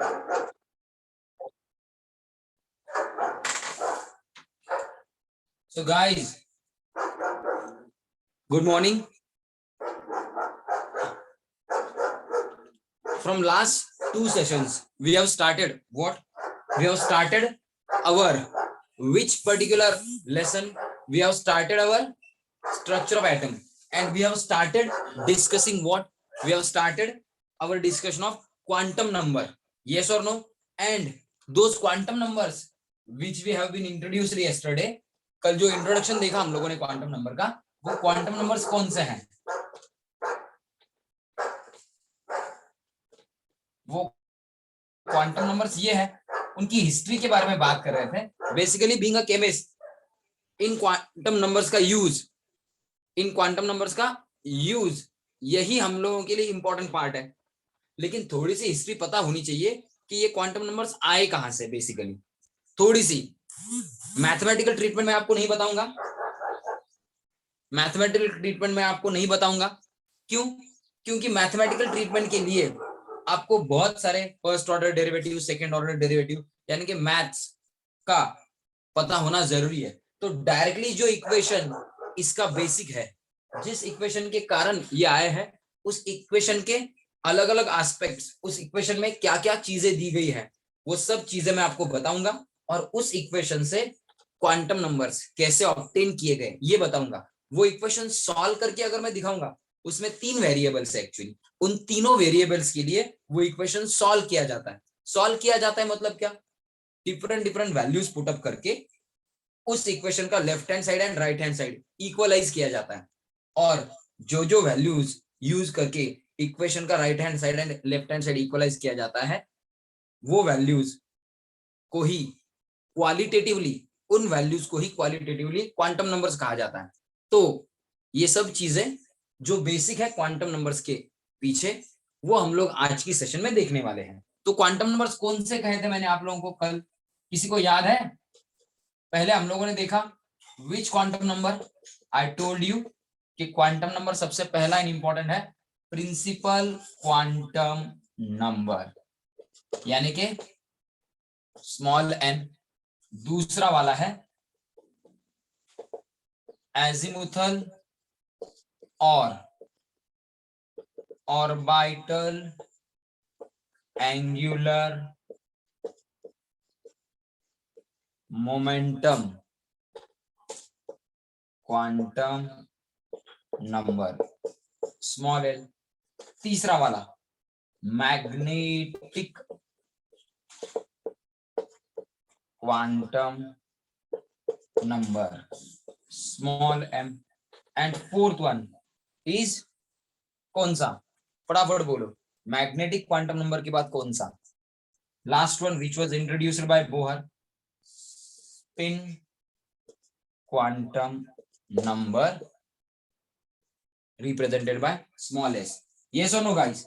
So guys, good morning. From last 2 sessions, we have started what? We have started our which particular lesson? We have started our structure of atom, and we have started discussing what? We have started our discussion of quantum number. Yes or no? And those quantum numbers which we have been introduced yesterday, कल जो introduction देखा हम लोगों ने quantum number का, वो quantum numbers कौन से हैं? वो क्वांटम नंबर्स ये है, उनकी हिस्ट्री के बारे में बात कर रहे थे. Basically being a chemist, in quantum numbers का यूज, यही हम लोगों के लिए इंपॉर्टेंट पार्ट है. लेकिन थोड़ी सी हिस्ट्री पता होनी चाहिए कि ये क्वांटम नंबर्स आए कहां से. बेसिकली थोड़ी सी मैथमेटिकल ट्रीटमेंट में आपको नहीं बताऊंगा. क्यों? क्योंकि मैथमेटिकल ट्रीटमेंट के लिए आपको बहुत सारे first order derivative, second order derivative, यानी कि मैथ्स का पता होना जरूरी है. तो डायरेक्टली जो इक्वेशन इसका बेसिक है, जिस इक्वेशन के कारण ये आए हैं, उस इक्वेशन के अलग अलग एस्पेक्ट्स, उस इक्वेशन में क्या क्या चीजें दी गई है, वो सब चीजें मैं आपको बताऊंगा. और उस इक्वेशन से क्वांटम नंबर्स कैसे ऑब्टेन किए गए ये बताऊंगा. वो इक्वेशन सॉल्व करके अगर मैं दिखाऊंगा, उसमें 3 वेरिएबल्स है एक्चुअली. उन तीनों वेरिएबल्स के लिए वो इक्वेशन सॉल्व किया जाता है. सॉल्व किया जाता है मतलब क्या? डिफरेंट वैल्यूज पुट अप करके उस इक्वेशन का left hand side and right hand side equalize किया जाता है. और जो वैल्यूज यूज करके इक्वेशन का right hand side and left hand side equalize किया जाता है, वो वैल्यूज को ही क्वालिटेटिवली, उन वैल्यूज को ही क्वालिटेटिवली क्वांटम नंबर्स कहा जाता है. तो ये सब चीजें जो बेसिक है क्वांटम नंबर्स के पीछे, वो हम लोग आज की सेशन में देखने वाले हैं. तो क्वांटम नंबर्स कौन से कहे थे मैंने आप लोगों को कल? किसी को याद है? पहले हम लोगों ने देखा which quantum number. I told you कि क्वांटम नंबर सबसे पहला इन इंपॉर्टेंट है प्रिंसिपल क्वांटम नंबर, यानी कि स्मॉल n. दूसरा वाला है एजिमुथल और orbital angular momentum quantum number, small l. तीसरा वाला magnetic quantum number, small m. And fourth one is कौन सा? फटाफट बोलो. मैग्नेटिक क्वांटम नंबर के बाद कौन सा? Last one which was introduced by Bohr, spin quantum number represented by small s. Yes or no guys?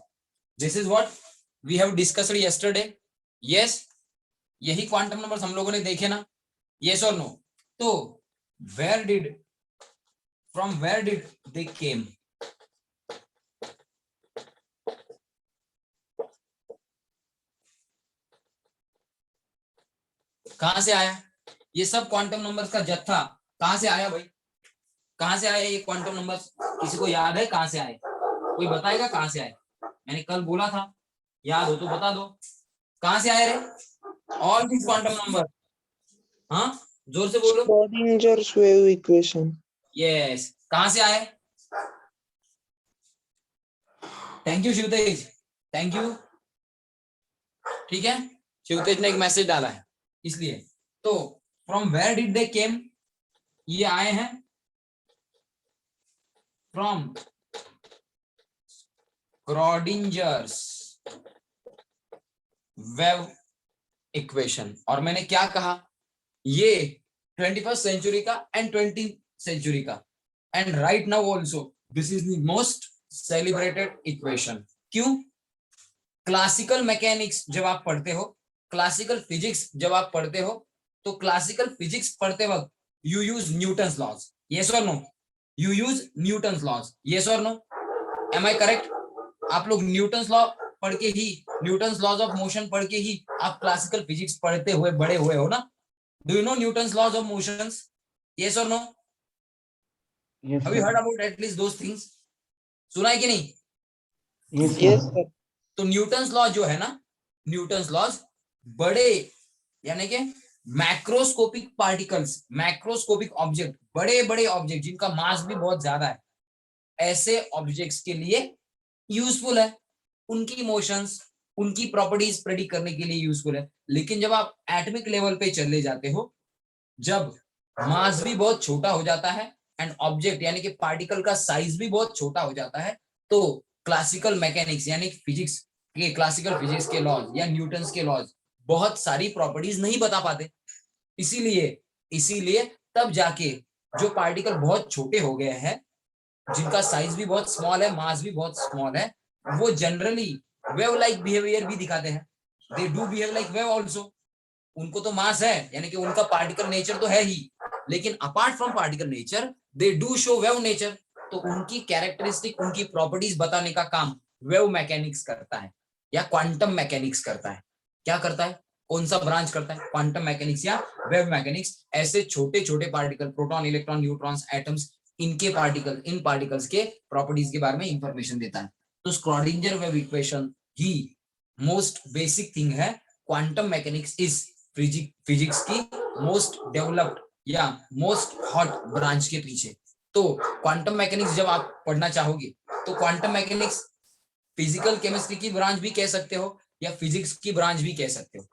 This is what we have discussed yesterday. Yes, यही quantum numbers हम लोगों ने देखे ना? Yes or no? तो from where did they came? कहां से आया ये सब क्वांटम नंबर्स का जत्था? कहां से आया भाई? कहां से आया ये क्वांटम नंबर्स? किसी को याद है कहां से आए? कोई बताएगा कहां से आए? मैंने कल बोला था, याद हो तो बता दो. कहां से आए रे ऑल दिस क्वांटम नंबर? हाँ, जोर से बोलो. Schrodinger's wave equation. यस, कहां से आए? Thank you Shivtej, thank you. ठीक है, शिवतेज ने एक मैसेज डाला है इसलिए. तो फ्रॉम वेयर डिड दे केम? ये आए हैं फ्रॉम Schrodinger's वेव इक्वेशन. और मैंने क्या कहा? ये 21st सेंचुरी का एंड 20th सेंचुरी का, and right now also this is the most celebrated equation. क्यों? क्लासिकल मैकेनिक्स जब आप पढ़ते हो, क्लासिकल फिजिक्स जब आप पढ़ते हो, तो क्लासिकल फिजिक्स पढ़ते वक्त you use Newton's laws. Yes और no? You use Newton's laws. Yes और नो? Am I correct? आप लोग न्यूटन्स लॉ पढ़ के ही, न्यूटन्स लॉज ऑफ मोशन पढ़ के ही आप क्लासिकल फिजिक्स पढ़ते हुए बड़े हुए हो ना? Do you know Newton's laws of motions? Yes और no? Yes, have you sir. Heard about at least those things? सुना है कि नहीं? Yes, Yes, sir. sir. तो न्यूटन्स लॉ जो है ना, न्यूटन्स लॉज बड़े यानी कि मैक्रोस्कोपिक पार्टिकल्स, मैक्रोस्कोपिक ऑब्जेक्ट, बड़े बड़े ऑब्जेक्ट जिनका मास भी बहुत ज्यादा है, ऐसे ऑब्जेक्ट्स के लिए यूजफुल है। उनकी मोशंस, उनकी प्रॉपर्टीज प्रेडिक्ट करने के लिए यूजफुल है। लेकिन जब आप एटॉमिक लेवल पे चले जाते हो, जब मास भी बहुत छोटा हो जाता है एंड ऑब्जेक्ट यानी कि पार्टिकल का साइज भी बहुत छोटा हो जाता है, तो क्लासिकल मैकेनिक्स यानी फिजिक्स के, क्लासिकल फिजिक्स के लॉज या न्यूटन्स के लॉज बहुत सारी प्रॉपर्टीज नहीं बता पाते। इसीलिए इसीलिए तब जाके जो पार्टिकल बहुत छोटे हो गए हैं, जिनका साइज भी बहुत स्मॉल है, मास भी बहुत स्मॉल है, वो जनरली वेव लाइक बिहेवियर भी दिखाते हैं। They do behave like wave also. उनको तो मास है यानी कि उनका पार्टिकल नेचर तो है ही, लेकिन apart from particle nature they do show wave nature. तो उनकी कैरेक्टरिस्टिक, उनकी प्रॉपर्टीज बताने का काम वेव मैकेनिक्स करता है या क्वांटम मैकेनिक्स करता है। क्या करता है? कौन सा ब्रांच करता है? क्वांटम मैकेनिक्स या वेव मैकेनिक्स। ऐसे छोटे छोटे particle, proton, electron, neutrons, atoms, इनके पार्टिकल, इन पार्टिकल्स के प्रॉपर्टीज के बारे में इंफॉर्मेशन देता है। तो स्क्रॉडिंजर वेव इक्वेशन ही मोस्ट बेसिक थिंग है। क्वांटम मैकेनिक्स इज फिजिक्स की मोस्ट डेवलप्ड या मोस्ट हॉट ब्रांच के पीछे। तो क्वांटम मैकेनिक्स जब आप पढ़ना चाहोगे तो क्वांटम मैकेनिक्स फिजिकल केमिस्ट्री की ब्रांच भी कह सकते हो या फिजिक्स की ब्रांच भी कह सकते हो।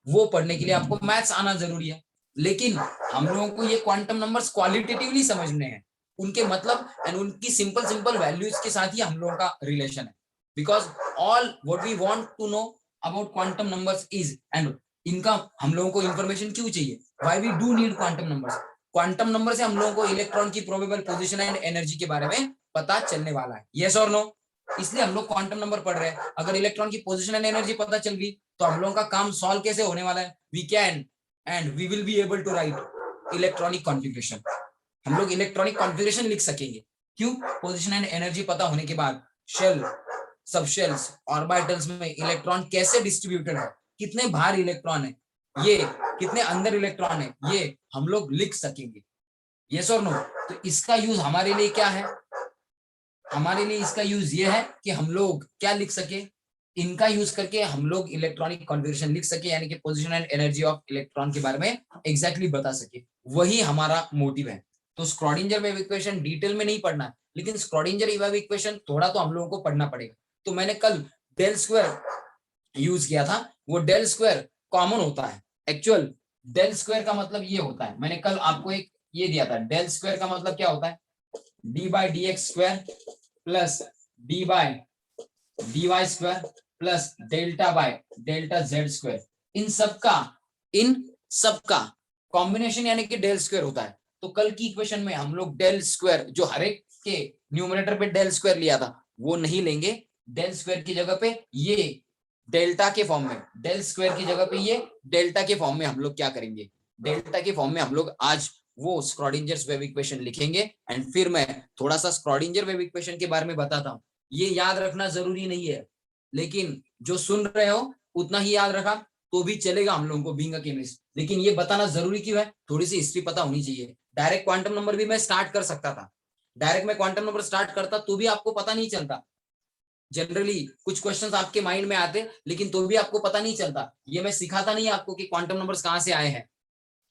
वो पढ़ने के लिए आपको मैथ्स आना जरूरी है। लेकिन हम लोगों को ये क्वांटम नंबर्स क्वालिटेटिवली समझने हैं, उनके मतलब एंड उनकी सिंपल सिंपल वैल्यूज के साथ ही हम लोगों का रिलेशन है। Because all what we want to know about quantum numbers is, and इनका हम लोगों को इंफॉर्मेशन क्यों चाहिए, why we do need quantum numbers. Quantum number से हम लोगों को इलेक्ट्रॉन की प्रोबेबल पोजीशन एंड एनर्जी के बारे में पता चलने वाला है। यस और नो? इसलिए हम लोग क्वांटम नंबर पढ़ रहे हैं। अगर इलेक्ट्रॉन की पोजीशन एंड एनर्जी पता चल गई तो हम लोगों का काम सॉल्व कैसे होने वाला है? We can and we will be able to write electronic configuration. हम लोग इलेक्ट्रॉनिक कॉन्फ़िगरेशन लिख सकेंगे। क्यों? पोजीशन एंड एनर्जी पता होने के बाद शेल, सब शेल्स, ऑर्बिटल्स में इलेक्ट्रॉन कैसे डिस्ट्रीब्यूटेड है, कितने बाहर इलेक्ट्रॉन है, ये कितने अंदर इलेक्ट्रॉन है, ये हम लोग लिख सकेंगे। यस और नो? तो इसका यूज हमारे लिए क्या है? हमारे लिए इसका यूज ये है कि हम लोग क्या लिख सके, इनका यूज करके हम लोग इलेक्ट्रॉनिक कॉन्फ़िगरेशन लिख सके, यानी कि position and energy of electron के बारे में एग्जैक्टली बता सके। वही हमारा मोटिव है। तो स्क्रॉडिंजर वेव इक्वेशन डिटेल में नहीं पढ़ना, लेकिन स्क्रॉडिंजर वेव इक्वेशन थोड़ा तो हम लोगों को पढ़ना पड़ेगा। तो मैंने कल डेल स्क्वायर यूज किया था। वो डेल स्क्वायर कॉमन होता है। एक्चुअल डेल स्क्वायर का मतलब ये होता है, मैंने कल आपको एक ये दिया था। डेल स्क्वायर का मतलब क्या होता है? D by d x square plus d by d y square plus delta by delta z square. इन सबका कॉम्बिनेशन यानी कि डेल स्क्वायर होता है। तो कल की इक्वेशन में हम लोग डेल स्क्वायर, जो हर एक के न्यूमरेटर पे डेल स्क्वायर लिया था, वो नहीं लेंगे। डेल स्क्वायर की जगह पे ये डेल्टा के फॉर्म में, डेल स्क्वायर की जगह पे ये डेल्टा के फॉर्म में हम लोग क्या करेंगे? डेल्टा के फॉर्म में हम लोग आज वो स्क्रॉडिंजर वेव इक्वेशन लिखेंगे। एंड फिर मैं थोड़ा सा स्क्रॉडिंजर वेव इक्वेशन के बारे में बताता हूँ। ये याद रखना जरूरी नहीं है, लेकिन जो सुन रहे हो उतना ही याद रखा तो भी चलेगा हम लोगों को बीइंग अ केमिस्ट। लेकिन ये बताना जरूरी क्यों है? थोड़ी सी हिस्ट्री पता होनी चाहिए। डायरेक्ट क्वांटम नंबर भी मैं स्टार्ट कर सकता था, डायरेक्ट मैं क्वांटम नंबर स्टार्ट करता तो भी आपको पता नहीं चलता। जनरली कुछ क्वेश्चंस आपके माइंड में आते, लेकिन तो भी आपको पता नहीं चलता। ये मैं सिखाता नहीं आपको कि क्वांटम नंबर्स कहाँ से आए हैं,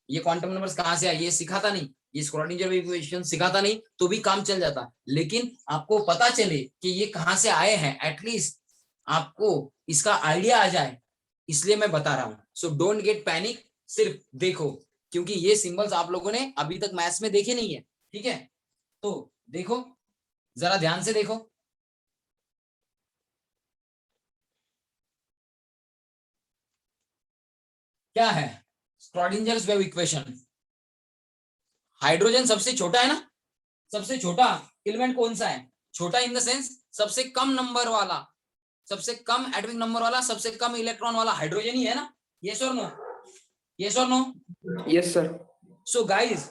ये क्वांटम नंबर्स कहाँ से आए, ये सिखाता नहीं। ये स्क्रॉडिंजर वेव इक्वेशन सिखाता नहीं, तो भी काम चल जाता। लेकिन आपको पता चले कि ये कहाँ से आए हैं, एटलीस्ट आपको इसका आइडिया आ जाए, इसलिए मैं बता रहा हूं। सो डोंट गेट पैनिक, सिर्फ देखो, क्योंकि ये सिंबल्स आप लोगों ने अभी तक मैथ्स में देखे नहीं है। ठीक है, तो देखो, जरा ध्यान से देखो। क्या है स्क्रॉडिंजर वेव इक्वेशन? हाइड्रोजन सबसे छोटा है ना? सबसे छोटा एलिमेंट कौन सा है? छोटा इन द सेंस सबसे कम नंबर वाला, सबसे कम एटॉमिक नंबर वाला, सबसे कम इलेक्ट्रॉन वाला हाइड्रोजन ही है ना? यस और नो? यस और no? Yes, sir. So guys,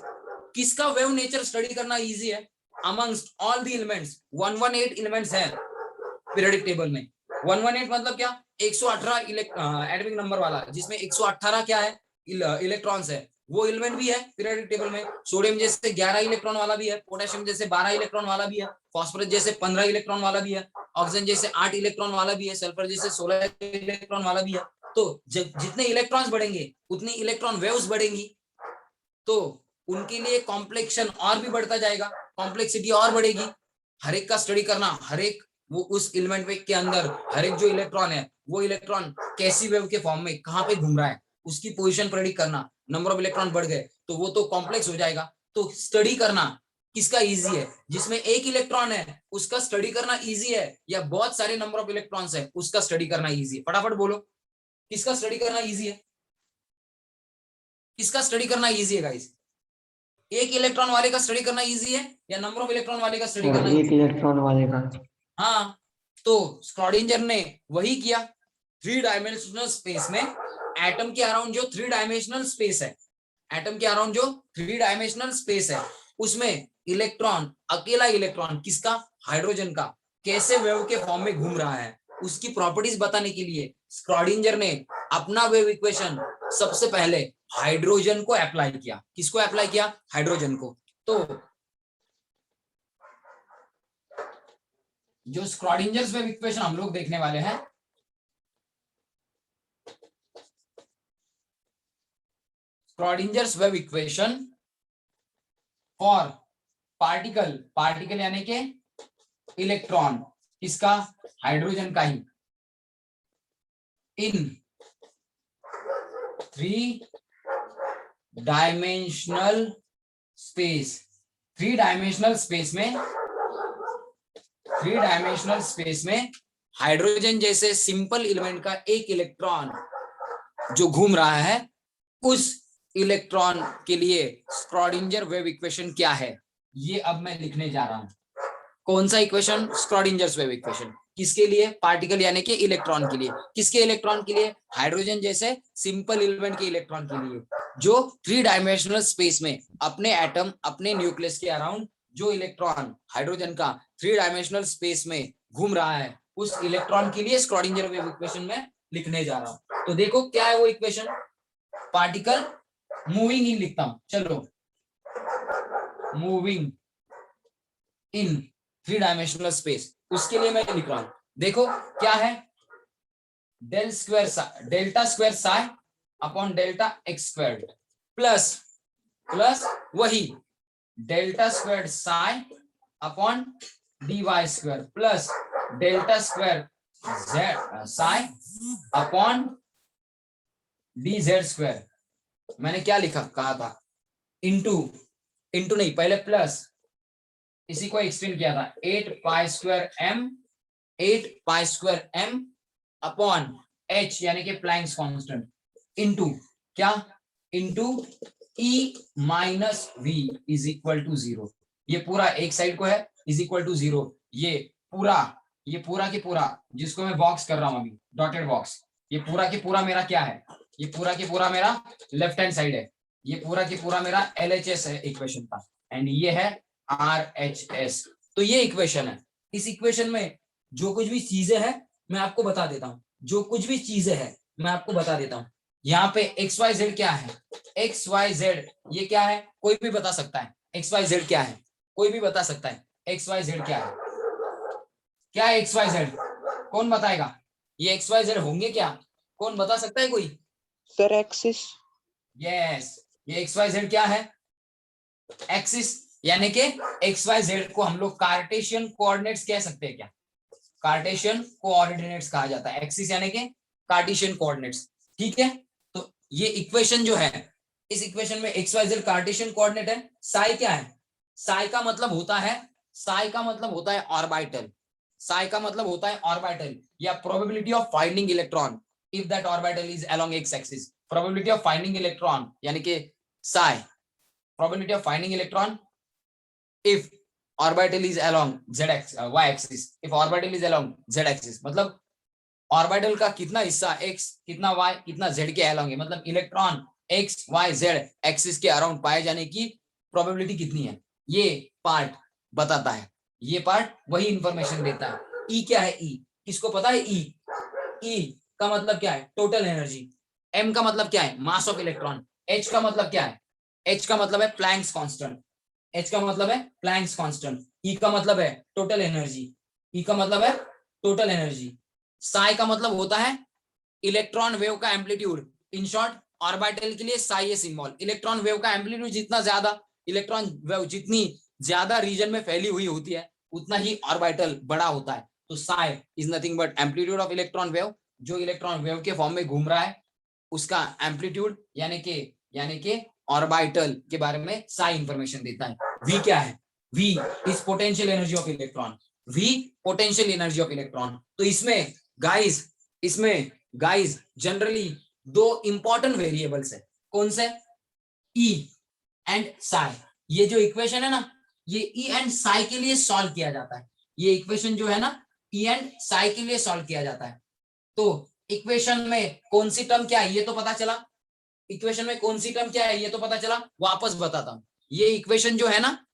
किसका वेव नेचर स्टडी करना इजी है? Amongst all the elements 118 elements है पीरियोडिक टेबल में। 118 मतलब क्या, 118 एटॉमिक नंबर वाला, जिसमें 118 क्या है, इलेक्ट्रॉन्स है। वो एलिमेंट भी है पीरियोडिक टेबल में। सोडियम जैसे 11 इलेक्ट्रॉन वाला भी है, पोटेशियम जैसे 12 इलेक्ट्रॉन वाला भी है, फास्फोरस जैसे 15 इलेक्ट्रॉन वाला भी है, ऑक्सीजन जैसे 8 इलेक्ट्रॉन वाला भी है, सल्फर जैसे 16 इलेक्ट्रॉन वाला भी है। तो जितने इलेक्ट्रॉन्स बढ़ेंगे उतनी इलेक्ट्रॉन वेव्स बढ़ेंगी, तो उनके लिए कॉम्प्लेक्शन और भी बढ़ता जाएगा, कॉम्प्लेक्सिटी और बढ़ेगी। हर एक का स्टडी करना, हर एक वो उस एलिमेंट के अंदर हर एक जो इलेक्ट्रॉन है वो इलेक्ट्रॉन कैसी वेव के फॉर्म में कहाँ पे घूम रहा है, उसकी पोजीशन प्रेडिक्ट करना। नंबर ऑफ इलेक्ट्रॉन बढ़ गए तो वो तो कॉम्प्लेक्स हो जाएगा। तो स्टडी करना किसका इजी है, जिसमें एक इलेक्ट्रॉन है उसका स्टडी करना इजी है, या बहुत सारे नंबर ऑफ इलेक्ट्रॉन्स है उसका स्टडी करना इजी है? फटाफट बोलो, किसका स्टडी करना इजी है, किसका स्टडी करना इजी है गाइस? एक इलेक्ट्रॉन वाले का स्टडी करना इजी है या नंबर ऑफ इलेक्ट्रॉन वाले का स्टडी करना एक इजी? इलेक्ट्रॉन वाले का। हाँ, तो स्क्रॉडिंजर ने वही किया। 3 डायमेंशनल स्पेस में एटम के अराउंड जो 3 डायमेंशनल स्पेस है, एटम के अराउंड जो 3 डायमेंशनल स्पेस है, उसमें इलेक्ट्रॉन, अकेला इलेक्ट्रॉन किसका, हाइड्रोजन का, कैसे वेव के फॉर्म में घूम रहा है उसकी प्रॉपर्टीज बताने के लिए स्क्रॉडिंजर ने अपना वेव इक्वेशन सबसे पहले हाइड्रोजन को अप्लाई किया। किसको अप्लाई किया? हाइड्रोजन को। तो जो स्क्रॉडिंजर्स वेव इक्वेशन हम लोग देखने वाले हैं, Schrodinger's wave equation for particle, particle यानी के इलेक्ट्रॉन, किसका, हाइड्रोजन का ही, in 3 dimensional space. 3 dimensional space में, 3 डायमेंशनल स्पेस में हाइड्रोजन जैसे सिंपल एलिमेंट का एक इलेक्ट्रॉन जो घूम रहा है, उस इलेक्ट्रॉन के लिए स्क्रॉडिंजर वेव इक्वेशन क्या है, ये अब मैं लिखने जा रहा हूं। कौन सा इक्वेशन? स्क्रॉडिंजर्स wave equation. किसके लिए? पार्टिकल यानी कि इलेक्ट्रॉन के लिए। किसके इलेक्ट्रॉन के लिए? हाइड्रोजन जैसे सिंपल एलिमेंट के इलेक्ट्रॉन के लिए, जो 3 डायमेंशनल स्पेस में अपने एटम, अपने न्यूक्लियस के अराउंड जो इलेक्ट्रॉन हाइड्रोजन का 3 डायमेंशनल स्पेस में घूम रहा है, उस इलेक्ट्रॉन के लिए स्क्रॉडिंजर वेव इक्वेशन में लिखने जा रहा हूं। तो देखो क्या है वो इक्वेशन, पार्टिकल मूविंग इन लिखता हूं, चलो, मूविंग इन 3 डायमेंशनल स्पेस, उसके लिए मैं लिख रहा हूं। देखो क्या है, delta square psi upon delta x square plus plus वही delta square psi upon D y square plus delta square z psi upon D z square. मैंने क्या लिखा, कहा था इंटू, इंटू नहीं, पहले प्लस, इसी को एक्सटेंड किया था 8 pi square M, 8 pi square M upon H यानी कि प्लैंक्स कांस्टेंट, इंटू क्या, into E minus V is equal to 0। ये पूरा एक साइड को है इज इक्वल टू 0, ये पूरा के पूरा जिसको मैं बॉक्स कर रहा हूं अभी, डॉटेड बॉक्स, ये पूरा के पूरा मेरा क्या है, ये पूरा के पूरा मेरा लेफ्ट हैंड साइड है, ये पूरा के पूरा मेरा LHS है इक्वेशन का, एंड ये है RHS। तो ये इक्वेशन है। इस इक्वेशन में जो कुछ भी चीजें हैं मैं आपको बता देता हूं, जो कुछ भी चीजें हैं मैं आपको बता देता हूं। यहाँ पे XYZ क्या है, XYZ ये क्या है, कोई भी बता सकता है XYZ क्या है, कोई भी बता सकता है XYZ क्या है, क्या है XYZ, कौन बताएगा? ये XYZ होंगे क्या, कौन बता सकता है कोई? Sir, axis. यस, ये XYZ क्या है, एक्सिस, यानी कि XYZ को हम लोग कार्टेशियन कोऑर्डिनेट्स कह सकते हैं क्या, कार्टेशियन कोऑर्डिनेट्स कहा जाता है, एक्सिस यानी कि कार्टेशियन कोऑर्डिनेट्स, ठीक है। तो ये इक्वेशन जो है, इस इक्वेशन में XYZ कार्टेशियन कोऑर्डिनेट है। साई क्या है, साई का मतलब होता है, साई का मतलब होता है ऑर्बिटल, साई का मतलब होता है ऑर्बिटल या probability of finding electron if that orbital is along x axis. Probability of finding electron यानी कि Sai, probability of finding electron if orbital is along z y axis, if orbital is along z axis मतलब orbital का कितना हिस्सा x, कितना y, कितना z के along है, मतलब electron x y z axis के अराउंड पाए जाने की प्रोबेबिलिटी कितनी है, ये पार्ट बताता है, ये पार्ट वही इंफॉर्मेशन देता है। ई क्या है, ई किसको पता है? ई। ई का मतलब क्या है? Total energy. एम का मतलब क्या है? Mass of electron. एच का मतलब क्या है? एच का मतलब है प्लैंक्स कांस्टेंट। एच का मतलब है प्लैंक्स कांस्टेंट। ई का मतलब है टोटल एनर्जी। ई का मतलब है टोटल एनर्जी। साई का मतलब होता है इलेक्ट्रॉन वेव का एम्पलीट्यूड। इन शॉर्ट ऑर्बिटल के लिए साई है सिंबल। इलेक्ट्रॉन वेव का एम्पलीट्यूड जितना ज्यादा, इलेक्ट्रॉन वेव जितनी ज्यादा रीजन में फैली हुई होती है, उतना ही ऑर्बिटल बड़ा होता है। तो Sai is nothing but amplitude of electron wave. जो इलेक्ट्रॉन वेव के फॉर्म में घूम रहा है उसका एम्पलीट्यूड यानी कि ऑर्बिटल के बारे में साई इंफॉर्मेशन देता है। वी क्या है? V is potential energy of electron. V potential energy of electron. तो इसमें गाइस जनरली दो इंपॉर्टेंट वेरिएबल्स है। कौन से? E and psi. ये जो इक्वेशन है ना, ये ई एंड साई के लिए सॉल्व किया जाता है। ये इक्वेशन जो है ना, ई एंड साई के लिए सॉल्व किया जाता है। तो इक्वेशन में कौन सी टर्म क्या है ये तो पता चला। इक्वेशन में कौन सी टर्म क्या है ये तो पता चला। वापस बताता हूं, ये इक्वेशन जो है ना,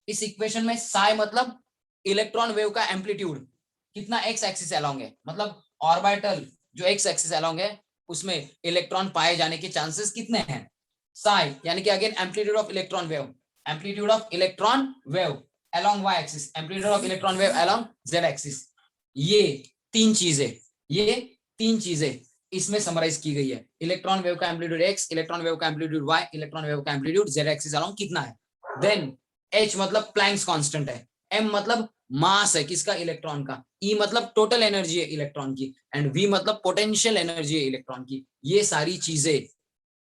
इस इक्वेशन में साई मतलब इलेक्ट्रॉन वेव का एम्पलीट्यूड कितना एक्स एक्सिस अलोंग है, मतलब ऑर्बिटल जो एक्स एक्सिस अलोंग है उसमें इलेक्ट्रॉन पाए जाने के चांसेस कितने हैं। साई यानी कि again amplitude of electron wave, amplitude of electron wave along Y axis, amplitude of electron wave along Z axis. ये तीन चीजें इसमें समराइज की गई है। इलेक्ट्रॉन वेव का एम्पलीट्यूड एक्स, इलेक्ट्रॉन वेव का एम्पलीट्यूड वाई, इलेक्ट्रॉन वेव का एम्पलीट्यूड जेड एक्सिस अलोंग कितना है। देन एच मतलब प्लैंक्स कांस्टेंट है, एम मतलब मास है किसका? इलेक्ट्रॉन का, ई मतलब टोटल एनर्जी है इलेक्ट्रॉन की, एंड वी मतलब पोटेंशियल एनर्जी है इलेक्ट्रॉन की। ये सारी चीजें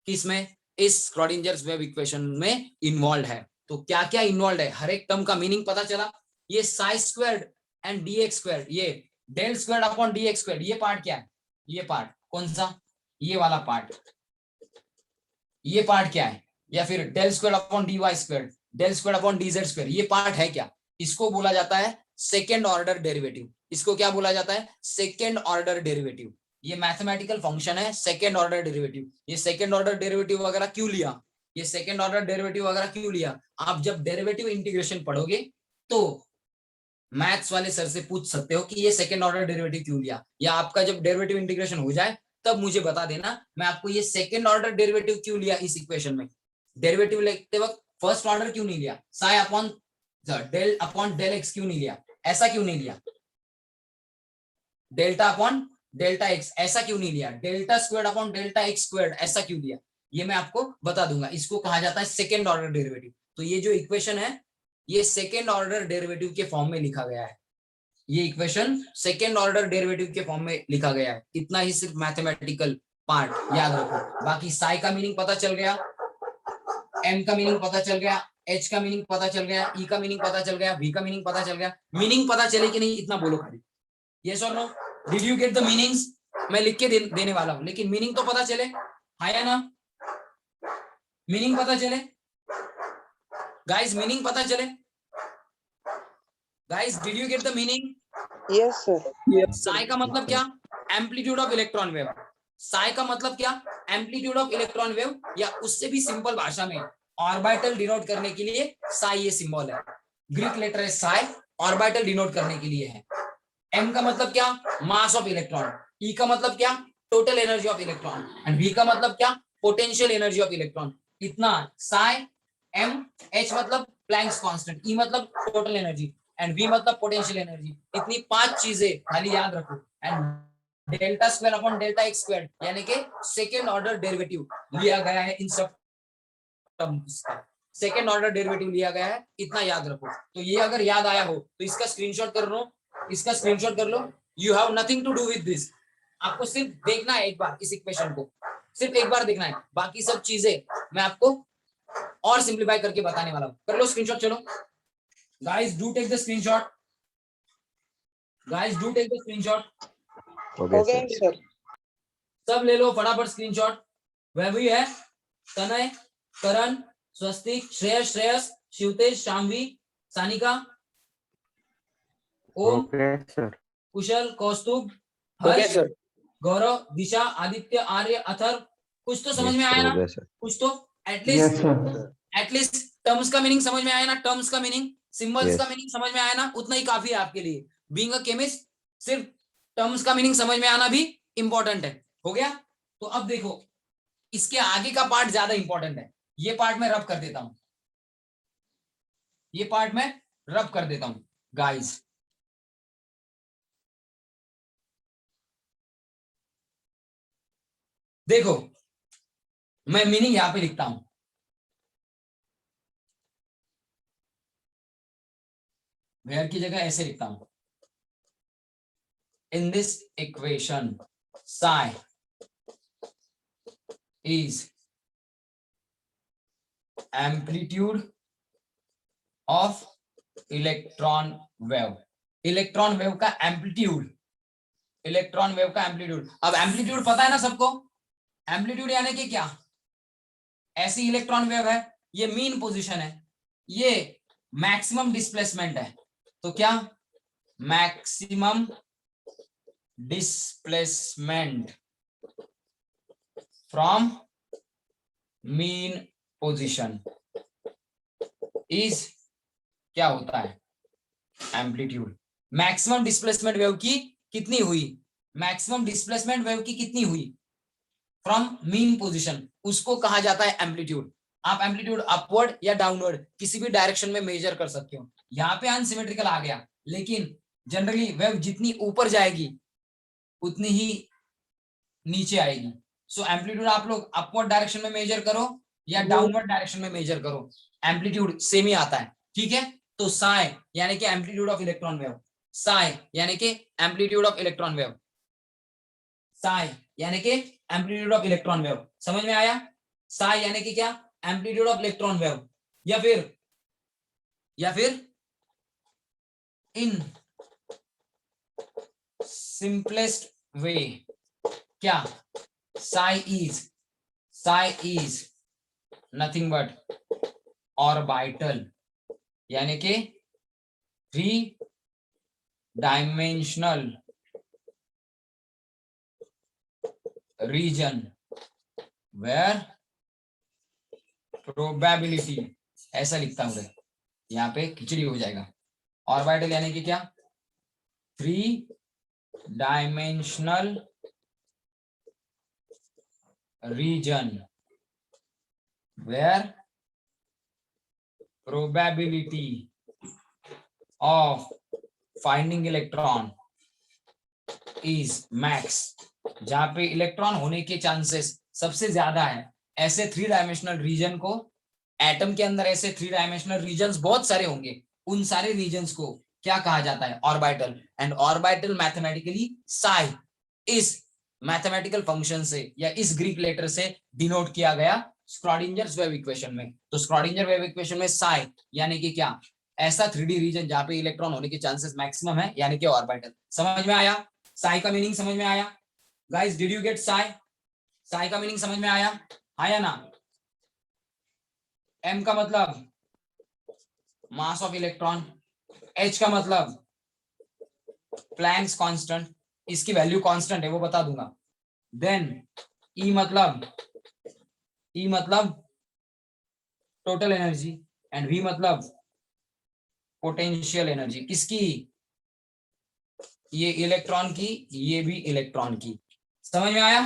किसमें? इस श्रोडिंजर्स वेव इक्वेशन में इन्वॉल्व है। तो क्या क्या इन्वॉल्व है, हर एक टर्म का मीनिंग पता चला। ये psi squared and dx squared, ये del squared upon dx squared, ये पार्ट क्या है? ये पार्ट कौन सा? ये वाला पार्ट। ये पार्ट क्या है? या फिर del squared upon D Y squared, del squared upon D Z squared, ये पार्ट है क्या? इसको बोला जाता है सेकेंड ऑर्डर डेरिवेटिव। इसको क्या बोला जाता है? Second order derivative. ये मैथमेटिकल फंक्शन है सेकेंड ऑर्डर डेरिवेटिव। ये सेकेंड ऑर्डर डेरिवेटिव वगैरह क्यों लिया? ये सेकेंड ऑर्डर डेरिवेटिव वगैरह क्यों लिया? आप जब डेरिवेटिव इंटीग्रेशन पढ़ोगे तो मैथ्स वाले सर से पूछ सकते हो कि ये सेकेंड ऑर्डर डेरिवेटिव क्यों लिया, या आपका जब डेरिवेटिव इंटीग्रेशन हो जाए तब मुझे बता देना, मैं आपको ये सेकेंड ऑर्डर डेरिवेटिव क्यों लिया इस इक्वेशन में। डेरिवेटिव लेते वक्त फर्स्ट ऑर्डर क्यों नहीं लिया? साई अपॉन डेल एक्स क्यों नहीं लिया? ऐसा क्यों नहीं लिया? डेल्टा अपॉन डेल्टा एक्स ऐसा क्यों नहीं लिया? Delta squared upon delta x squared ऐसा क्यों लिया? ये मैं आपको बता दूंगा। इसको कहा जाता है सेकेंड ऑर्डर डेरिवेटिव। तो ये जो इक्वेशन है ये सेकेंड ऑर्डर डेरिवेटिव के फॉर्म में लिखा गया है। ये इक्वेशन सेकेंड ऑर्डर डेरिवेटिव के फॉर्म में लिखा गया है। इतना ही सिर्फ मैथमेटिकल पार्ट याद रखो। बाकी साई का मीनिंग पता चल गया, एम का मीनिंग पता चल गया, एच का मीनिंग पता चल गया, ई का मीनिंग पता चल गया, वी का मीनिंग पता चल गया। मीनिंग पता चले कि नहीं इतना बोलो खाली, यस और no. Did you get the meanings? मैं लिख के देने वाला हूं, लेकिन मीनिंग तो पता चले, हाँ या ना? मीनिंग पता चले गाइस, मीनिंग पता चले guys. Did you get the meaning? Yes, sir. Sai का मतलब क्या? Amplitude of electron wave. Sai का मतलब क्या? एम्पलीट्यूड ऑफ इलेक्ट्रॉन वेव, या उससे भी सिंपल भाषा में ऑर्बिटल डिनोट करने के लिए साई ये सिंबल है। ग्रीक लेटर है साई, ऑर्बिटल डिनोट करने के लिए है। एम का मतलब क्या? Mass of electron. ई का मतलब क्या? Total energy of electron. And V का मतलब क्या? Potential energy of electron. इतना साई, एम, एच मतलब प्लैंक्स कांस्टेंट, ई मतलब टोटल एनर्जी, एंड वी मतलब पोटेंशियल एनर्जी। इतनी 5 चीजें खाली याद रखो। And delta square upon delta x square यानी कि सेकेंड ऑर्डर डेरिवेटिव लिया गया है इन सब टर्म्स का। सेकेंड ऑर्डर डेरिवेटिव लिया गया है, इतना याद रखो। तो ये अगर याद आया हो तो इसका स्क्रीनशॉट कर लो, इसका स्क्रीनशॉट कर लो। You have nothing to do with this. आपको सिर्फ देखना है एक बार इस इक्वेशन को, सिर्फ एक बार देखना है। बाकी सब चीजें मैं आपको और सिंप्लीफाई करके बताने वाला हूं। कर लो स्क्रीनशॉट, चलो guys do take the screenshot, guys do take the screenshot. Okay, sir. सब ले लो फटाफट स्क्रीनशॉट। वैभवी है, तनय, करण, स्वस्तिक, श्रेयस, शिवतेज, शामवी, सानिका, ओम, Okay, sir. कुशल, कौस्तुभ, ओके हर्ष, सर। गौरव, दिशा, आदित्य, आर्य, अथर्व। कुछ तो समझ में आया ना? कुछ तो Yes, sir. एटलीस्ट टर्म्स का मीनिंग समझ में आया ना? टर्म्स का मीनिंग, सिंबल्स का मीनिंग समझ में आया ना? उतना ही काफी है आपके लिए। बीइंग अ केमिस्ट सिर्फ टर्म्स का मीनिंग समझ में आना भी इंपॉर्टेंट है। हो गया। तो अब देखो इसके आगे का पार्ट ज्यादा इंपॉर्टेंट है, ये पार्ट मैं रब कर देता हूं, ये पार्ट मैं रब कर देता हूं गाइस। देखो मैं मीनिंग यहां पे लिखता हूं, वेयर की जगह ऐसे लिखता हूं, इन this equation psi is amplitude of electron wave. Electron wave का एम्पलीट्यूड, इलेक्ट्रॉन वेव का एम्पलीट्यूड। अब एम्पलीट्यूड पता है ना सबको, एम्पलीट्यूड यानी कि क्या, ऐसी इलेक्ट्रॉन वेव है, ये मीन पोजीशन है, ये मैक्सिमम डिस्प्लेसमेंट है, तो क्या maximum displacement from mean position is क्या होता है, एम्पलीट्यूड। मैक्सिमम डिस्प्लेसमेंट वेव की कितनी हुई, मैक्सिमम डिस्प्लेसमेंट वेव की कितनी हुई फ्रॉम मीन पोजीशन, उसको कहा जाता है एम्पलीट्यूड। आप एम्पलीट्यूड अपवर्ड या डाउनवर्ड किसी भी डायरेक्शन में मेजर कर सकते हो। यहाँ पे अनसिमेट्रिकल आ गया, लेकिन जनरली वेव जितनी ऊपर जाएगी उतनी ही नीचे आएगी। सो एम्पलीट्यूड आप लोग अपवर्ड डायरेक्शन में मेजर करो या डाउनवर्ड डायरेक्शन में मेजर करो, एम्पलीट्यूड सेम ही आता है। ठीक है, तो साई यानी कि amplitude of electron wave, Sai यानी कि amplitude of electron wave, Sai यानी कि एम्पलीट्यूड ऑफ इलेक्ट्रॉन वेव। समझ में आया, साई यानी कि क्या, एम्पलीट्यूड ऑफ इलेक्ट्रॉन वेव। या फिर इन सिंपलेस्ट वे क्या, psi is nothing but orbital, यानी कि 3 डायमेंशनल रीजन वेयर प्रोबेबिलिटी, ऐसा लिखता हूं, यहाँ पे खिचड़ी हो जाएगा। ऑर्बिटल यानी कि क्या, 3 dimensional region where probability of finding electron is max, जहां पे इलेक्ट्रॉन होने के चांसेस सबसे ज्यादा है। ऐसे 3 डायमेंशनल रीजन को, एटम के अंदर ऐसे 3 डायमेंशनल रीजन्स बहुत सारे होंगे, उन सारे रीजन्स को क्या कहा जाता है, orbital. And orbital mathematically psi इस मैथमेटिकल फंक्शन से या इस ग्रीक लेटर से डिनोट किया गया स्क्रॉडिंजर्स वेव इक्वेशन में। तो स्क्रॉडिंजर वेव इक्वेशन में psi यानी कि क्या, ऐसा 3D रीजन जहां पे इलेक्ट्रॉन होने के चांसेस मैक्सिमम है, यानी कि ऑर्बिटल। समझ में आया, psi का मीनिंग समझ में आया guys, did you gate psi, psi का मीनिंग समझ में आया ना। m का मतलब मास ऑफ इलेक्ट्रॉन, h का मतलब प्लैंक्स कांस्टेंट, इसकी वैल्यू कांस्टेंट है वो बता दूंगा। देन E मतलब टोटल एनर्जी एंड V मतलब पोटेंशियल एनर्जी। किसकी, ये इलेक्ट्रॉन की, ये भी इलेक्ट्रॉन की। समझ में आया,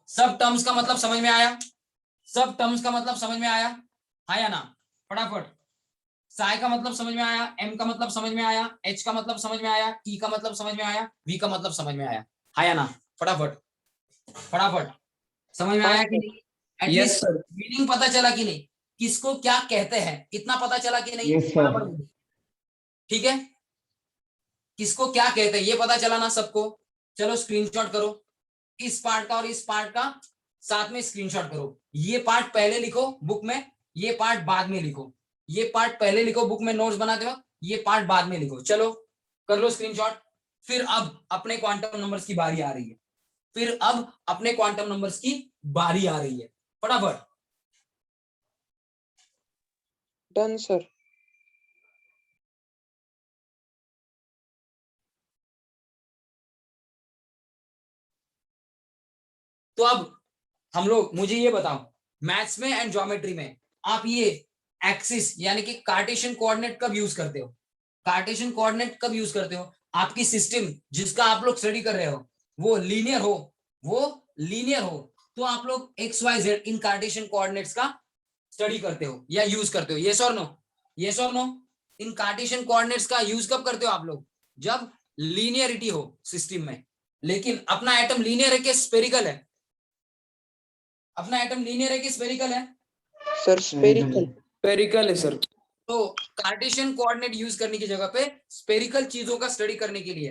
सब टर्म्स का मतलब समझ में आया, सब टर्म्स का मतलब समझ में आया ना, फटाफट। psi का मतलब समझ में आया, m का मतलब समझ में आया, h का मतलब समझ में आया, e का मतलब समझ में आया, v का मतलब समझ में आया ना, फटाफट फटाफट। समझ में आया कि नहीं, एटलीस्ट मीनिंग पता चला कि नहीं, किसको क्या कहते हैं इतना पता चला कि नहीं, फटाफट। ठीक है, किसको क्या कहते हैं ये पता चला ना सबको। चलो स्क्रीनशॉट करो, इस पार्ट का और इस पार्ट का साथ में स्क्रीनशॉट करो। ये पार्ट पहले लिखो बुक में, ये पार्ट बाद में लिखो। ये पार्ट पहले लिखो बुक में नोट्स बनाते वक्त, ये पार्ट बाद में लिखो। चलो कर लो स्क्रीनशॉट। फिर अब अपने क्वांटम नंबर्स की बारी आ रही है, फिर अब अपने क्वांटम नंबर्स की बारी आ रही है, फटाफट। Done sir. तो अब हम लोग, मुझे ये बताओ, मैथ्स में एंड ज्योमेट्री में आप ये एक्सिस यानी कि कार्टेशियन कोऑर्डिनेट कब यूज करते हो, कार्टेशियन कोऑर्डिनेट कब यूज करते हो। आपकी सिस्टम जिसका आप लोग स्टडी कर रहे हो वो लीनियर हो, तो आप लोग एक्स वाई जेड इन कार्टेशियन कोऑर्डिनेट्स का स्टडी करते हो या यूज करते हो। यस और नो? यस और नो? इन कार्टेशियन कोऑर्डिनेट्स का यूज कब करते हो आप लोग? जब लीनियरिटी हो सिस्टम में। लेकिन अपना एटम लीनियर है कि स्फेरिकल है? अपना एटम लीनियर है कि स्फेरिकल है? Sir spherical. स्पेरिकल है सर। तो कार्टेशियन कोऑर्डिनेट यूज करने की जगह पे स्फेरिकल चीजों का स्टडी करने के लिए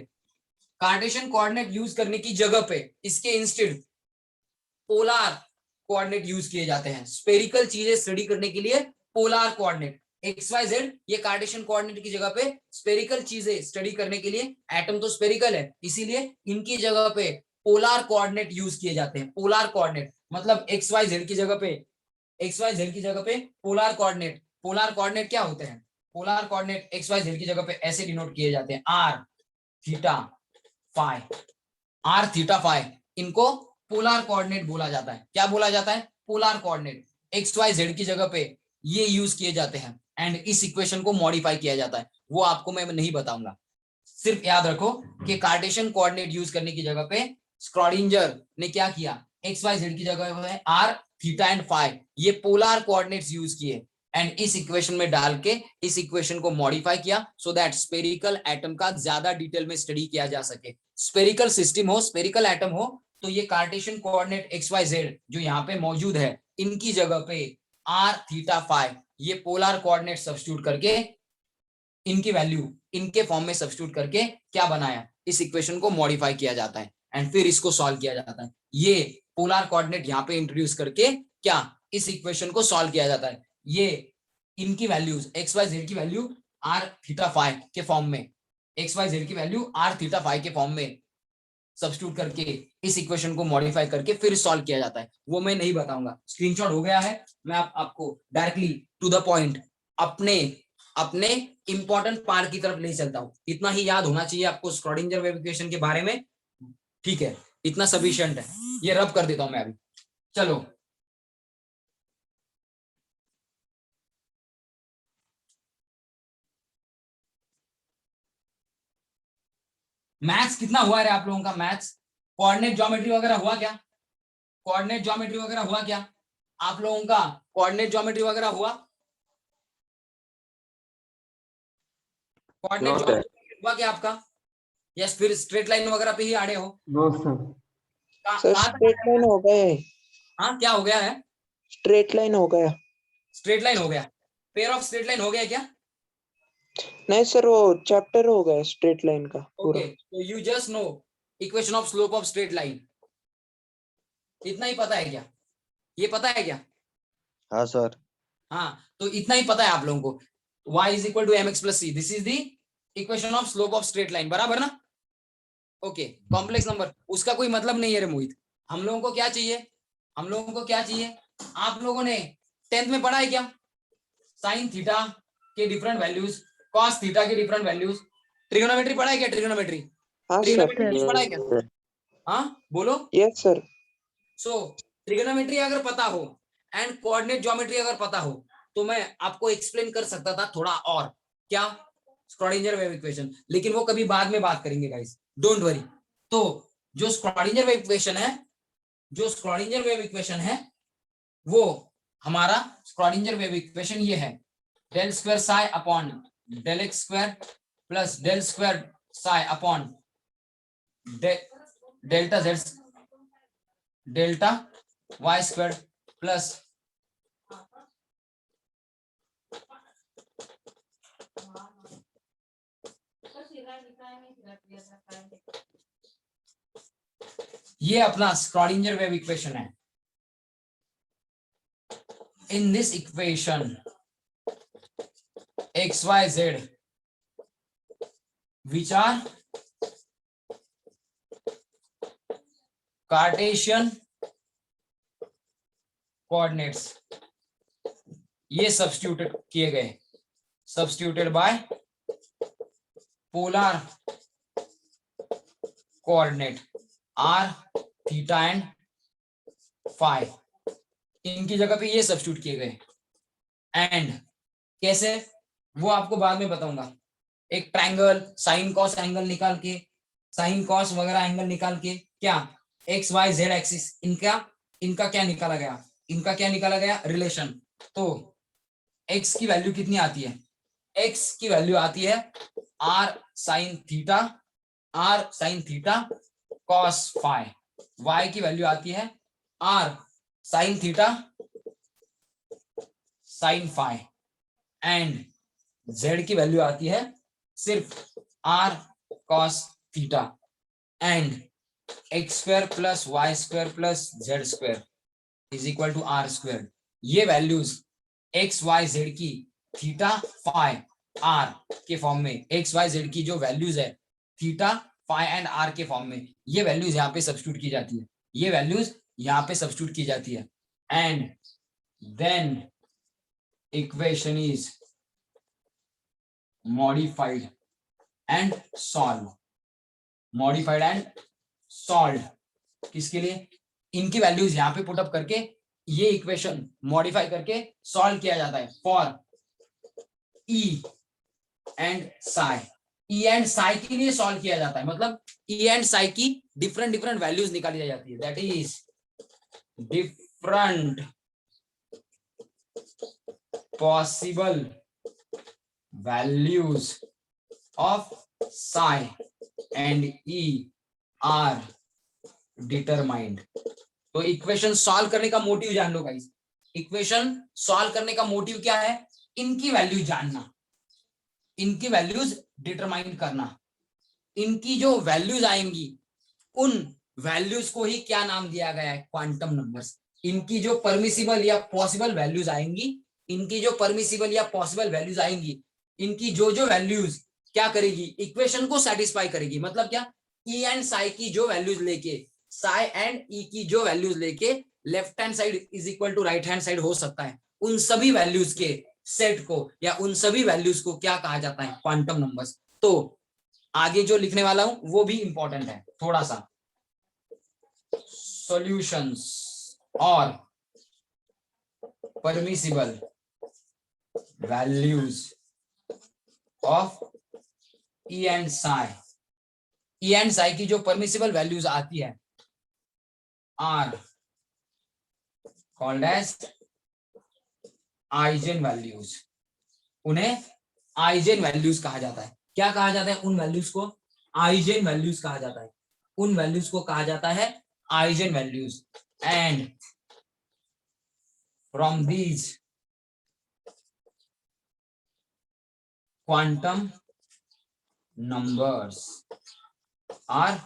कार्टेशियन कोऑर्डिनेट यूज करने की जगह पे इसके इंस्टेड पोलार कोऑर्डिनेट यूज किए जाते हैं। स्फेरिकल चीजें स्टडी करने के लिए polar coordinate X Y Z, ये कार्टेशियन कोऑर्डिनेट की जगह पे स्फेरिकल चीजें स्टडी करने के लिए, एटम तो स्फेरिकल है इसीलिए इनकी जगह पे पोलार कोऑर्डिनेट यूज किए जाते हैं। पोलार कोऑर्डिनेट मतलब एक्स वाई जेड की जगह पे पोलार कोऑर्डिनेट क्या होते हैं? Polar coordinate X Y Z की जगह पे ऐसे डिनोट किए जाते हैं आर थीटा फाई। इनको पोलार कोऑर्डिनेट बोला जाता है। क्या बोला जाता है? Polar coordinate. X Y Z की जगह पे ये यूज किए जाते हैं एंड इस इक्वेशन को मॉडिफाई किया जाता है। वो आपको मैं नहीं बताऊंगा, सिर्फ याद रखो कि कार्टेशियन कोऑर्डिनेट यूज करने की जगह पे स्क्रॉडिंजर ने क्या किया? एक्स वाई जेड की जगह पे आर थीटा एंड फाई ये पोलार कोऑर्डिनेट्स यूज किए एंड इस इक्वेशन में डाल के इस इक्वेशन को मॉडिफाई किया सो दैट स्फेरिकल एटम का ज्यादा डिटेल में स्टडी किया जा सके। स्फेरिकल सिस्टम हो, स्फेरिकल एटम हो, तो ये Cartesian coordinate X Y Z जो यहाँ पे मौजूद है इनकी जगह पे आर थीटा फाई ये पोलार कोऑर्डिनेट सब्स्टिट्यूट करके इनकी वैल्यू इनके फॉर्म में सब्स्टिट्यूट करके क्या बनाया? इस इक्वेशन को मॉडिफाई किया जाता है एंड फिर इसको सॉल्व किया जाता है। ये पोलार कोऑर्डिनेट यहाँ पे इंट्रोड्यूस करके क्या इस इक्वेशन को सॉल्व किया जाता है। ये इनकी वैल्यूज एक्स वाई जेड की वैल्यू आर थीटा फाई के फॉर्म में, एक्स वाई जेड की वैल्यू आर थीटा फाई के फॉर्म में सब्स्टिट्यूट करके इस इक्वेशन को मॉडिफाई करके फिर सॉल्व किया जाता है। वो मैं नहीं बताऊंगा, स्क्रीनशॉट हो गया है। मैं आपको डायरेक्टली टू द पॉइंट अपने इंपॉर्टेंट पार्ट की तरफ ले चलता हूं। इतना ही याद होना चाहिए आपको स्क्रॉडिंजर वेव इक्वेशन के बारे में, ठीक है? इतना सफिशिएंट है। ये रब कर देता हूं मैं अभी। चलो मैथ्स कितना हुआ है आप लोगों का? मैथ्स कोऑर्डिनेट ज्योमेट्री वगैरह हुआ क्या? कोऑर्डिनेट ज्योमेट्री वगैरह हुआ क्या आप लोगों का? कोऑर्डिनेट ज्योमेट्री वगैरह हुआ? कोऑर्डिनेट ज्योमेट्री हुआ क्या आपका? या फिर स्ट्रेट लाइन वगैरह पे ही आड़े हो? No sir. Sir straight line हो गए। हाँ क्या हो गया है? स्ट्रेट लाइन हो गया। स्ट्रेट लाइन हो गया। पेयर ऑफ स्ट्रेट लाइन हो गया क्या? नहीं सर वो चैप्टर हो गया स्ट्रेट लाइन का पूरा। ओके, तो you just know equation of slope of straight line, इतना ही पता है क्या? ये पता है क्या? हाँ सर। हाँ, तो इतना ही पता है आप लोगों को। y is equal to M X plus C, this is the equation of slope of straight line, बराबर ना? ओके, कॉम्प्लेक्स नंबर उसका कोई मतलब नहीं है रे मोहित। हम लोगों को क्या चाहिए? हम लोगों को क्या चाहिए? आप लोगों ने 10th में पढ़ा है क्या? साइन थीटा के डिफरेंट वैल्यूज, कॉस थीटा के डिफरेंट वैल्यूज, ट्रिग्नोमेट्री पढ़ा है क्या? ट्रिग्नोमेट्री हाँ सर। ट्रिग्नोमेट्री पढ़ा है क्या? हाँ बोलो। Yes sir. सो ट्रिग्नोमेट्री अगर पता हो एंड कोऑर्डिनेट ज्योमेट्री अगर पता हो तो मैं आपको एक्सप्लेन कर सकता था थोड़ा और, क्या? स्क्रॉडिंजर वेव इक्वेशन, लेकिन वो कभी बाद में बात करेंगे गाइस, डोंट वरी। तो जो स्क्रॉडिंजर वेव इक्वेशन है वो हमारा स्क्रॉडिंजर वेव इक्वेशन ये है, del square psi upon del X square plus del square psi upon delta Z delta Y square plus ये अपना स्क्रॉडिंजर वेव इक्वेशन है। In this equation X Y Z which are Cartesian coordinates, ये substituted किए गए, substituted by polar coordinate R theta and phi, इनकी जगह पे ये सब्स्टिट्यूट किए गए। एंड कैसे वो आपको बाद में बताऊंगा। एक ट्रायंगल साइन कॉस एंगल निकाल के, साइन कॉस वगैरह एंगल निकाल के क्या एक्स वाई जेड एक्सिस इनका क्या निकाला गया, इनका क्या निकाला गया रिलेशन। तो एक्स की वैल्यू कितनी आती है, एक्स की वैल्यू आती है R sine theta cos phi, Y की वैल्यू आती है R sine theta sine phi, and Z की वैल्यू आती है सिर्फ R cos theta and X square plus Y square plus Z square is equal to R square. ये values X Y Z की theta phi R के form में, X Y Z की जो वैल्यूज है थीटा फाई एंड आर के form में, ये वैल्यूज यहाँ पे सब्स्टिट्यूट की जाती है, ये वैल्यूज यहाँ पे सब्स्टिट्यूट की जाती है and then equation is modified and solve, modified and solve किसके लिए, इनकी वैल्यूज यहाँ पे पुटअप करके ये इक्वेशन मॉडिफाई करके सॉल्व किया जाता है for E and psi, E and Sai के लिए सॉल्व किया जाता है, मतलब ई एंड साई की डिफरेंट डिफरेंट वैल्यूज निकाली जाती है, that is different possible values of Sai and E R determined. तो इक्वेशन सॉल्व करने का मोटिव जान लो गाइस, इक्वेशन सॉल्व करने का मोटिव क्या है, इनकी वैल्यू जानना, इनकी वैल्यूज डिटरमाइन करना, इनकी जो वैल्यूज आएंगी उन वैल्यूज को ही क्या नाम दिया गया है, क्वांटम नंबर्स। इनकी जो परमिसिबल या पॉसिबल वैल्यूज आएंगी, इनकी जो परमिसिबल या पॉसिबल वैल्यूज आएंगी, इनकी जो जो वैल्यूज क्या करेगी, इक्वेशन को सेटिस्फाई करेगी, मतलब क्या ई एंड साई की जो वैल्यूज लेके, साई एंड ई की जो वैल्यूज लेके left hand side is equal to right hand side हो सकता है, उन सभी वैल्यूज के सेट को या उन सभी वैल्यूज को क्या कहा जाता है, क्वांटम नंबर्स। तो आगे जो लिखने वाला हूं वो भी इंपॉर्टेंट है थोड़ा सा, सॉल्यूशंस और permissible values of E and psi, E and psi की जो परमिसिबल वैल्यूज आती है are called as eigen values, उन्हें आइजेन वैल्यूज कहा जाता है। क्या कहा जाता है उन वैल्यूज को, आइजेन वैल्यूज कहा जाता है, उन वैल्यूज को कहा जाता है eigen values. And from these quantum numbers are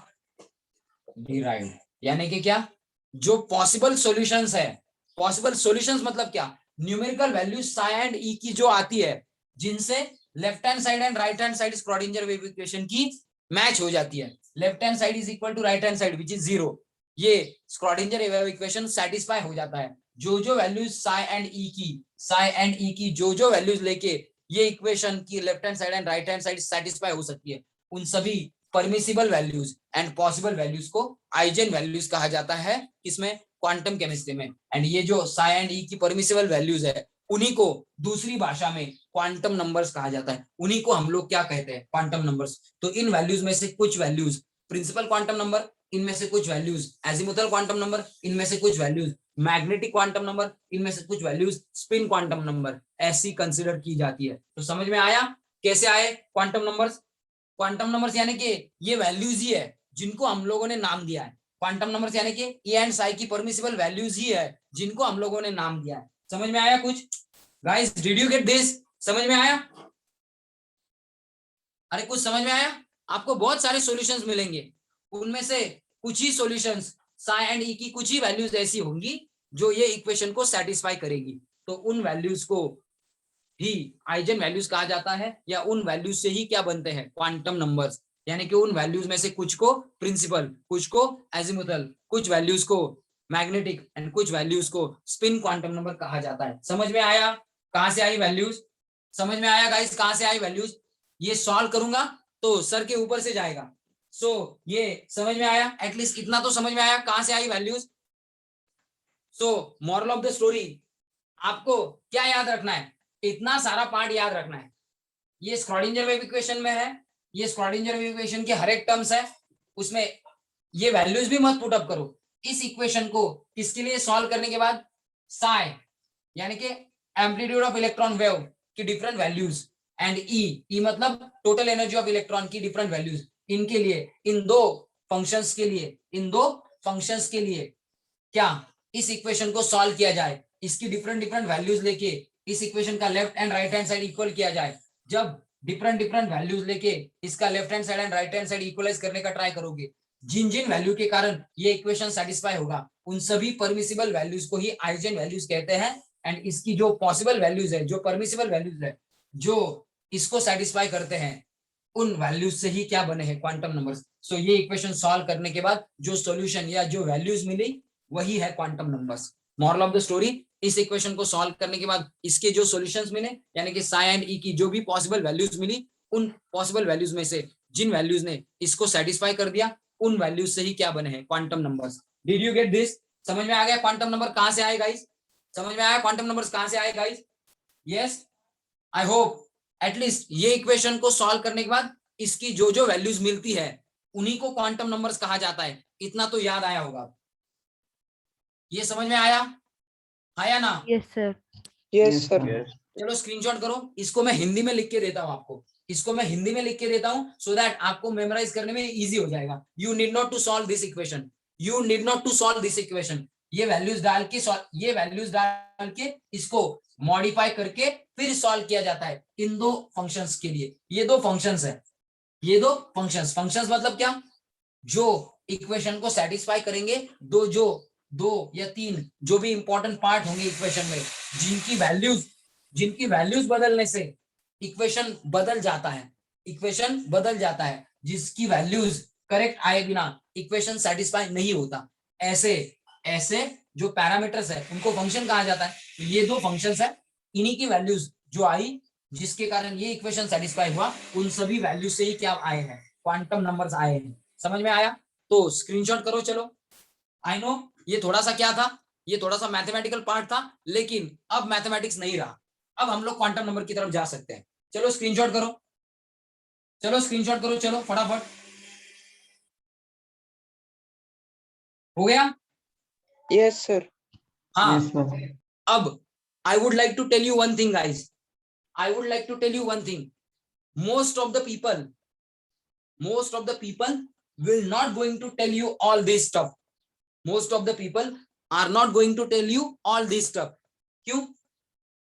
derived, यानी कि क्या, जो पॉसिबल सॉल्यूशंस है, पॉसिबल सॉल्यूशंस मतलब क्या, numerical values psi and E की जो आती है, जिनसे left hand side and right hand side Schrodinger wave equation की मैच हो जाती है, left hand side is equal to right hand side which is zero, ये स्क्रॉडिंजर वेव इक्वेशन सेटिस्फाई हो जाता है। जो जो वैल्यूज साई एंड ई की जो जो वैल्यूज लेके ये इक्वेशन की left hand side and right hand side satisfy हो सकती है, उन सभी permissible values and possible values को आइजेन वैल्यूज कहा जाता है, किसमें, क्वांटम केमिस्ट्री में। एंड ये जो साई एंड ई की परमिसिबल वैल्यूज है, उन्हीं को दूसरी भाषा में क्वांटम नंबर्स कहा जाता है, उन्हीं को हम लोग क्या कहते हैं, क्वांटम नंबर्स। तो इन वैल्यूज में से कुछ वैल्यूज प्रिंसिपल क्वांटम नंबर, इनमें से कुछ वैल्यूज एजिमुथल क्वांटम नंबर, इनमें से कुछ वैल्यूज मैग्नेटिक क्वांटम नंबर, इनमें से कुछ वैल्यूज स्पिन क्वांटम नंबर, ऐसी कंसिडर की जाती है। तो समझ में आया कैसे आए क्वांटम नंबर्स, क्वांटम नंबर्स यानी कि ये वैल्यूज ही है जिनको हम लोगों ने नाम दिया है, क्वांटम नंबर्स यानी कि ई एंड साई की परमिसिबल वैल्यूज ही है जिनको हम लोगों ने नाम दिया है। समझ में आया कुछ guys, did you get this, समझ में आया, अरे कुछ समझ में आया, आपको बहुत सारे सॉल्यूशंस मिलेंगे, उनमें से कुछ ही सॉल्यूशंस साई एंड ई की कुछ ही वैल्यूज ऐसी होंगी जो ये इक्वेशन को सेटिस्फाई करेगी, तो उन वैल्यूज को ही आइजेन वैल्यूज कहा जाता है, या उन वैल्यूज से ही क्या बनते हैं, क्वांटम नंबर्स, यानी कि उन वैल्यूज में से कुछ को प्रिंसिपल, कुछ को एजिमुथल, कुछ वैल्यूज को मैग्नेटिक एंड कुछ वैल्यूज को स्पिन क्वांटम नंबर कहा जाता है। समझ में आया कहां से आई वैल्यूज, समझ में आया गाइस कहां से आई वैल्यूज, ये सॉल्व करूंगा तो सर के ऊपर से जाएगा, सो ये समझ में आया, एटलीस्ट इतना तो समझ में आया कहां से आई values. So moral of the story, आपको क्या याद रखना है, इतना सारा पार्ट याद रखना है, ये स्क्रॉडिंजर वेव इक्वेशन में है, ये स्क्रॉडिंजर वेव इक्वेशन के हर एक टर्म्स है, उसमें ये वैल्यूज भी मत पुट अप करो। इस इक्वेशन को किसके लिए सॉल्व करने के बाद साई यानी कि एम्पलीट्यूड ऑफ इलेक्ट्रॉन वेव की डिफरेंट वैल्यूज एंड ई मतलब टोटल एनर्जी ऑफ इलेक्ट्रॉन की डिफरेंट वैल्यूज, इनके लिए इन दो फंक्शंस के लिए क्या इस इक्वेशन को सॉल्व किया जाए, इसकी डिफरेंट वैल्यूज लेके इस इक्वेशन का left and right hand side equal किया जाए। जब डिफरेंट वैल्यूज लेके इसका left hand side and right hand side equalize करने का ट्राई करोगे, जिन जिन वैल्यू के कारण ये इक्वेशन सेटिस्फाई होगा उन सभी परमिसिबल वैल्यूज को ही आइजेन वैल्यूज कहते हैं। एंड इसकी जो पॉसिबल वैल्यूज है, जो परमिसिबल वैल्यूज है, जो इसको सेटिस्फाई करते हैं, उन वैल्यूज से ही क्या बने हैं क्वांटम नंबर्स। सो ये इक्वेशन सॉल्व करने के बाद जो सॉल्यूशन या जो वैल्यूज मिली वही है quantum numbers. Moral of the story, इस इक्वेशन को सॉल्व करने के बाद इसके जो सॉल्यूशंस मिले यानी कि साई एंड ई की जो भी पॉसिबल वैल्यूज मिली, उन पॉसिबल वैल्यूज में से जिन वैल्यूज ने इसको सेटिस्फाई कर दिया उन वैल्यूज से ही क्या बने हैं quantum numbers. Did you get this? समझ में आ गया क्वांटम नंबर कहां से आए गाइस? समझ में आया क्वांटम नंबर्स कहां से आए guys? Yes, I hope at least ये इक्वेशन को सॉल्व करने के बाद इसकी जो जो वैल्यूज मिलती है उन्हीं को क्वांटम नंबर्स कहा जाता है, इतना तो याद आया होगा। ये समझ में आया ना? Yes sir. Yes sir. चलो स्क्रीनशॉट करो, इसको मैं हिंदी में लिख के देता हूं आपको, इसको मैं हिंदी में लिख के देता हूं सो दैट आपको मेमोराइज करने में इजी हो जाएगा। You need not to solve this equation, you need not to solve this equation. ये वैल्यूज डाल के इसको मॉडिफाई करके फिर सॉल्व किया जाता है इन दो फंक्शंस के लिए। ये दो फंक्शंस है, ये दो फंक्शंस मतलब क्या, जो इक्वेशन को सेटिस्फाई करेंगे, दो या तीन जो भी इंपॉर्टेंट पार्ट होंगे इक्वेशन में, जिनकी वैल्यूज बदलने से इक्वेशन बदल जाता है, जिसकी वैल्यूज करेक्ट आए बिना इक्वेशन सेटिस्फाई नहीं होता, ऐसे जो पैरामीटर्स है उनको फंक्शन कहा जाता है। तो ये दो फंक्शंस है, इन्हीं की वैल्यूज जो आई जिसके कारण ये इक्वेशन सेटिस्फाई हुआ, उन सभी वैल्यूज से ही क्या आए हैं क्वांटम नंबर्स आए हैं। समझ में आया? तो स्क्रीनशॉट करो। चलो, आई नो ये थोड़ा सा क्या था, ये थोड़ा सा मैथमेटिकल पार्ट था, लेकिन अब मैथमेटिक्स नहीं रहा, अब हम लोग क्वांटम नंबर की तरफ जा सकते हैं। चलो स्क्रीनशॉट करो, चलो फटाफट। हो गया? Yes sir. हाँ, अब I would like to tell you one thing, guys. I would like to tell you one thing. Most of the people will not going to tell you all this stuff. Most of the people are not going to tell you all this stuff. क्यों?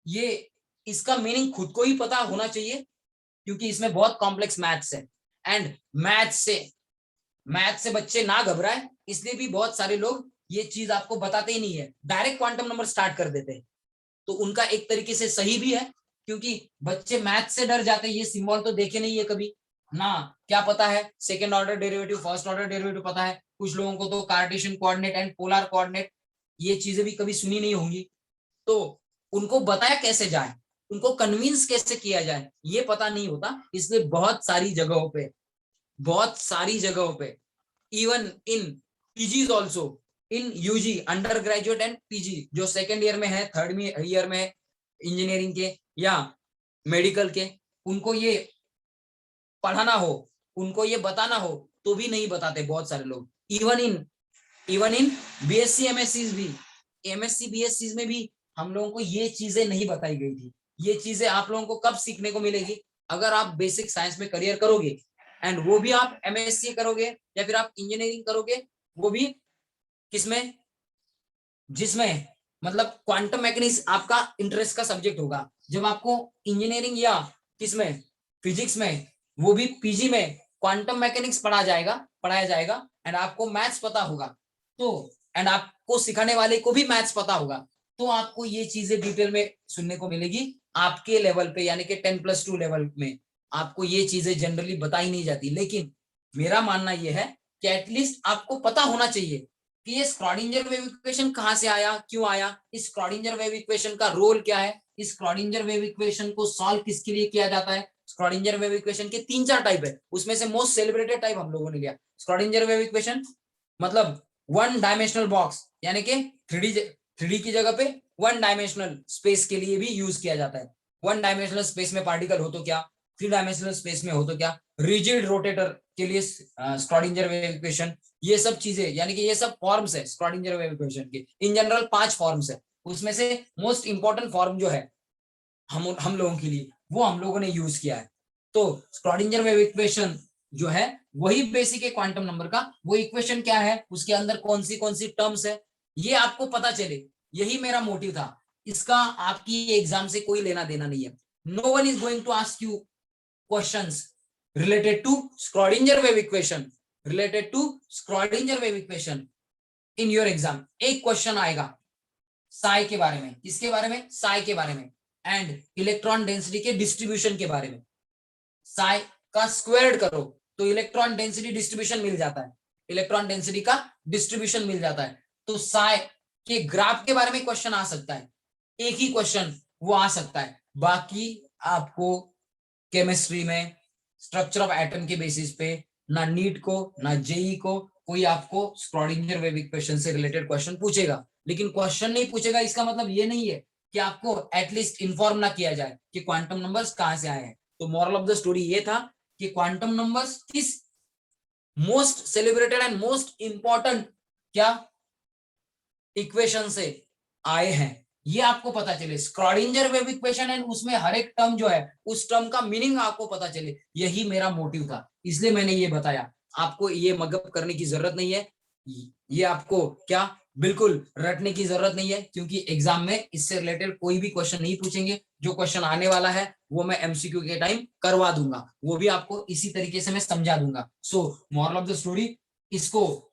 ये इसका meaning खुद को ही पता होना चाहिए, क्योंकि इसमें बहुत कॉम्प्लेक्स मैथ्स है। एंड मैथ्स से बच्चे ना घबराए, इसलिए भी बहुत सारे लोग ये चीज आपको बताते ही नहीं है, डायरेक्ट क्वांटम नंबर स्टार्ट कर देते हैं। तो उनका एक तरीके से सही भी है, क्योंकि बच्चे मैथ से डर जाते हैं, ये सिंबल तो देखे नहीं है कभी ना, क्या पता है second order derivative, first order derivative पता है, कुछ लोगों को तो Cartesian coordinate and polar coordinate ये चीजें भी कभी सुनी नहीं होंगी। तो उनको बताया कैसे जाए, उनको कन्विंस कैसे किया जाए, ये पता नहीं होता। इसलिए बहुत सारी जगहों पे even in PGs also, in UG undergraduate and PG, जो सेकेंड ईयर में है, थर्ड ईयर में है इंजीनियरिंग के या मेडिकल के, उनको ये पढ़ाना हो, उनको ये बताना हो तो भी नहीं बताते बहुत सारे लोग। Even in BSc MSc BSc में भी हम लोगों को ये चीजें नहीं बताई गई थी। ये चीजें आप लोगों को कब सीखने को मिलेगी? अगर आप बेसिक साइंस में करियर करोगे, एंड वो भी आप एमएससी करोगे या फिर आप इंजीनियरिंग करोगे, वो भी किसमें, जिसमें मतलब क्वांटम मैकेनिक्स आपका इंटरेस्ट का सब्जेक्ट होगा। जब आपको इंजीनियरिंग या किसमें, फिजिक्स में, वो भी पीजी में क्वांटम मैकेनिक्स पढ़ाया जाएगा एंड आपको मैथ्स पता होगा, तो एंड आपको सिखाने वाले को भी मैथ्स पता होगा, तो आपको ये चीजें डिटेल में सुनने को मिलेगी आपके लेवल पे, यानी कि 10+2 लेवल में आपको ये चीजें जनरली बताई नहीं जाती। लेकिन मेरा मानना यह है कि एटलीस्ट आपको पता होना चाहिए कि ये स्क्रॉडिंजर वेव इक्वेशन कहां से आया, क्यों आया, इस स्क्रॉडिंजर वेव इक्वेशन का रोल क्या है, इस स्क्रॉडिंजर वेव इक्वेशन को सॉल्व किसके लिए किया जाता है। स्क्रॉडिंजर वेव इक्वेशन के 3-4 टाइप है, उसमें से मोस्ट सेलिब्रेटेड टाइप हम लोगों ने लिया। स्क्रॉडिंजर वेव इक्वेशन मतलब 1 डायमेंशनल बॉक्स, यानी कि 3D की जगह पे 1 डायमेंशनल स्पेस के लिए भी यूज किया जाता है। 1 डायमेंशनल स्पेस में पार्टिकल हो तो क्या, थ्री डायमेंशनल स्पेस में हो तो क्या, रिजिड रोटेटर के लिए स्क्रॉडिंजर वेव इक्वेशन, ये सब चीजें, यानी कि ये सब फॉर्म्स है स्क्रॉडिंजर वेव इक्वेशन के। इन जनरल 5 फॉर्म्स है, उसमें से मोस्ट इंपॉर्टेंट फॉर्म जो है हम लोगों के लिए, वो हम लोगों ने यूज किया है। तो स्क्रॉडिंजर वेव इक्वेशन जो है वही बेसिक है क्वांटम नंबर का। वो इक्वेशन क्या है, उसके अंदर कौन सी टर्म्स है, ये आपको पता चले, यही मेरा मोटिव था। इसका आपकी एग्जाम से कोई लेना देना नहीं है। No one is going to ask you questions related to Schrodinger wave equation, related to Schrodinger wave equation in your exam. एक क्वेश्चन आएगा साई के बारे में, किसके बारे में, साई के बारे में, एंड इलेक्ट्रॉन डेंसिटी के डिस्ट्रीब्यूशन के बारे में। साई का स्क्वायर्ड करो तो इलेक्ट्रॉन डेंसिटी डिस्ट्रीब्यूशन मिल जाता है, इलेक्ट्रॉन डेंसिटी का डिस्ट्रीब्यूशन मिल जाता है। तो साई के ग्राफ के बारे में क्वेश्चन आ सकता है, एक ही क्वेश्चन वो आ सकता है। बाकी आपको केमिस्ट्री में स्ट्रक्चर ऑफ एटम के बेसिस पे ना नीट को ना जेई को कोई आपको स्क्रॉडिंजर वेव इक्वेशन से रिलेटेड क्वेश्चन पूछेगा। लेकिन क्वेश्चन नहीं पूछेगा इसका मतलब ये नहीं है कि आपको एटलीस्ट इन्फॉर्म ना किया जाए कि क्वांटम नंबर्स कहां से आए हैं। तो मॉरल ऑफ द स्टोरी ये था कि क्वांटम नंबर्स किस most celebrated and most important क्या इक्वेशन से आए हैं, ये आपको पता चले। स्क्रॉडिंजर वेव इक्वेशन एंड उसमें हर एक टर्म जो है उस टर्म का मीनिंग आपको पता चले, यही मेरा मोटिव था, इसलिए मैंने ये बताया। आपको ये मगअप करने की जरूरत नहीं है, ये आपको क्या बिल्कुल रटने की जरूरत नहीं है, क्योंकि एग्जाम में इससे रिलेटेड कोई भी क्वेश्चन नहीं पूछेंगे। जो क्वेश्चन आने वाला है वो मैं एमसीक्यू के टाइम करवा दूंगा, वो भी आपको इसी तरीके से मैं समझा दूंगा। So moral of the story, इसको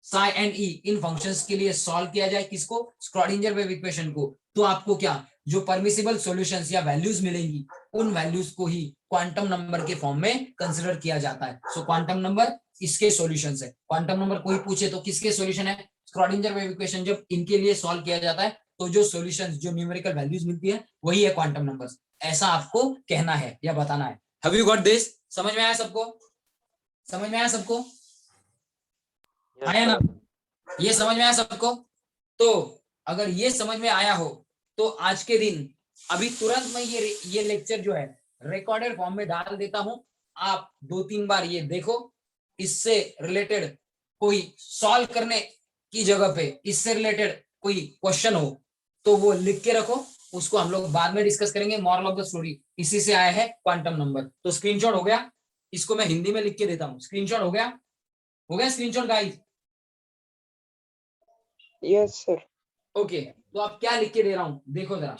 साई एंड ई इन फंक्शंस के लिए सॉल्व किया जाए, किसको, स्क्रॉडिंजर वेव इक्वेशन को, तो आपको क्या जो परमिसिबल सॉल्यूशंस या वैल्यूज मिलेंगी उन वैल्यूज को ही क्वांटम नंबर के फॉर्म में कंसिडर किया जाता है। सो क्वांटम नंबर इसके सॉल्यूशंस है। क्वांटम नंबर कोई पूछे तो किसके सॉल्यूशन है, स्क्रॉडिंजर वेव इक्वेशन जब इनके लिए सॉल्व किया जाता है तो जो सॉल्यूशंस जो न्यूमेरिकल वैल्यूज मिलती है वही है क्वांटम नंबर्स। ऐसा आपको कहना है या बताना है। Have you got this? समझ में आया सबको? समझ में आया सबको? आया ना? ये समझ में आया सबको? तो अगर ये समझ में आया हो तो आज के दिन अभी तुरंत मैं ये लेक्चर जो है रिकॉर्डेड फॉर्म में डाल देता हूं। आप 2-3 बार ये देखो, इससे रिलेटेड कोई सॉल्व करने की जगह पे इससे रिलेटेड कोई क्वेश्चन हो तो वो लिख के रखो, उसको हम लोग बाद में डिस्कस करेंगे। मॉरल ऑफ द स्टोरी इसी से आया है क्वांटम नंबर। तो स्क्रीनशॉट हो गया, इसको मैं हिंदी में लिख के देता हूँ। स्क्रीनशॉट हो गया? हो गया screenshot guys? Yes sir. Okay, तो आप क्या लिख के दे रहा हूं देखो जरा।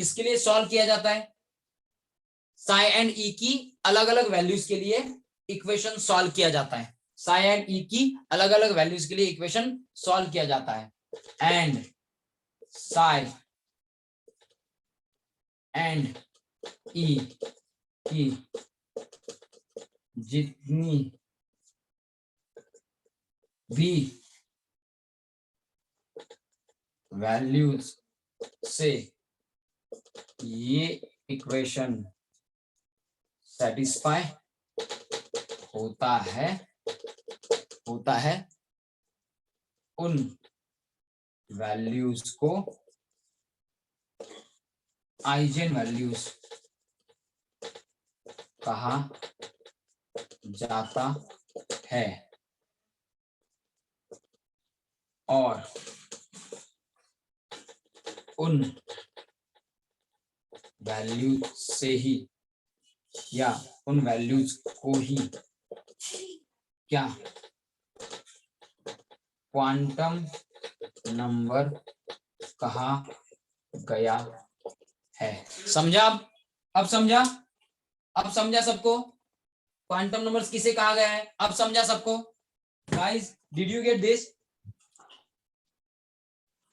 किसके लिए सॉल्व किया जाता है? साई एंड ई की अलग अलग वैल्यूज के लिए इक्वेशन सॉल्व किया जाता है। साई एंड ई की अलग अलग वैल्यूज के लिए इक्वेशन सॉल्व किया जाता है। एंड साई एंड ई की जितनी भी वैल्यूज से ये इक्वेशन सेटिस्फाई होता है उन वैल्यूज को आइजेन वैल्यूज कहा जाता है और उन वैल्यूज से ही या उन वैल्यूज को ही क्या क्वांटम नंबर कहा गया है। समझा? अब समझा? अब समझा सबको? क्वांटम नंबर्स किसे कहा गया है? अब समझा सबको? Guys, did you get this?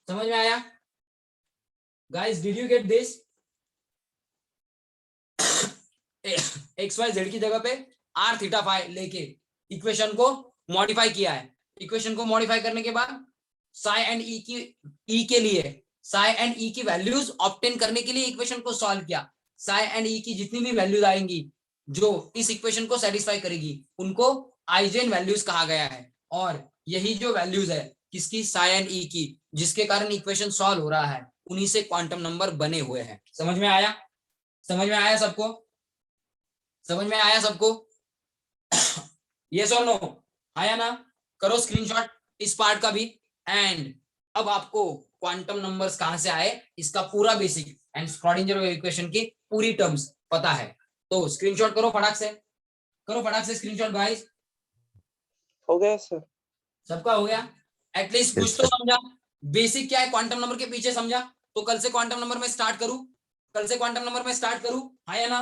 समझ में आया? Guys, did you get this? X Y Z की जगह पे आर थीटा फाई लेके इक्वेशन को मॉडिफाई किया है। इक्वेशन को मॉडिफाई करने के बाद साई एंड ई के लिए साई एंड ई की वैल्यूज ऑब्टेन करने के लिए इक्वेशन को सॉल्व किया। साई एंड ई की जितनी भी वैल्यूज आएंगी जो इस इक्वेशन को सेटिस्फाई करेगी उनको आइजेन वैल्यूज कहा गया है। और यही जो वैल्यूज है किसकी? साई एंड ई की, जिसके कारण इक्वेशन सॉल्व हो रहा है, उन्हीं से क्वांटम नंबर बने हुए हैं। समझ में आया? समझ में आया सबको? समझ में आया सबको? यस और नो? आया ना? करो स्क्रीनशॉट इस पार्ट का भी। एंड अब आपको क्वांटम नंबर्स कहां से आए इसका पूरा बेसिक एंड श्रोडिंगर इक्वेशन की पूरी टर्म्स पता है। तो स्क्रीनशॉट करो फटाक से, करो फटाक से स्क्रीनशॉट गाइस। हो गया सर? सबका हो गया? एटलीस्ट कुछ तो समझा, बेसिक क्या है क्वांटम नंबर के पीछे समझा। तो कल से क्वांटम नंबर में स्टार्ट करूं, कल से क्वांटम नंबर में स्टार्ट करूं, हाँ या ना?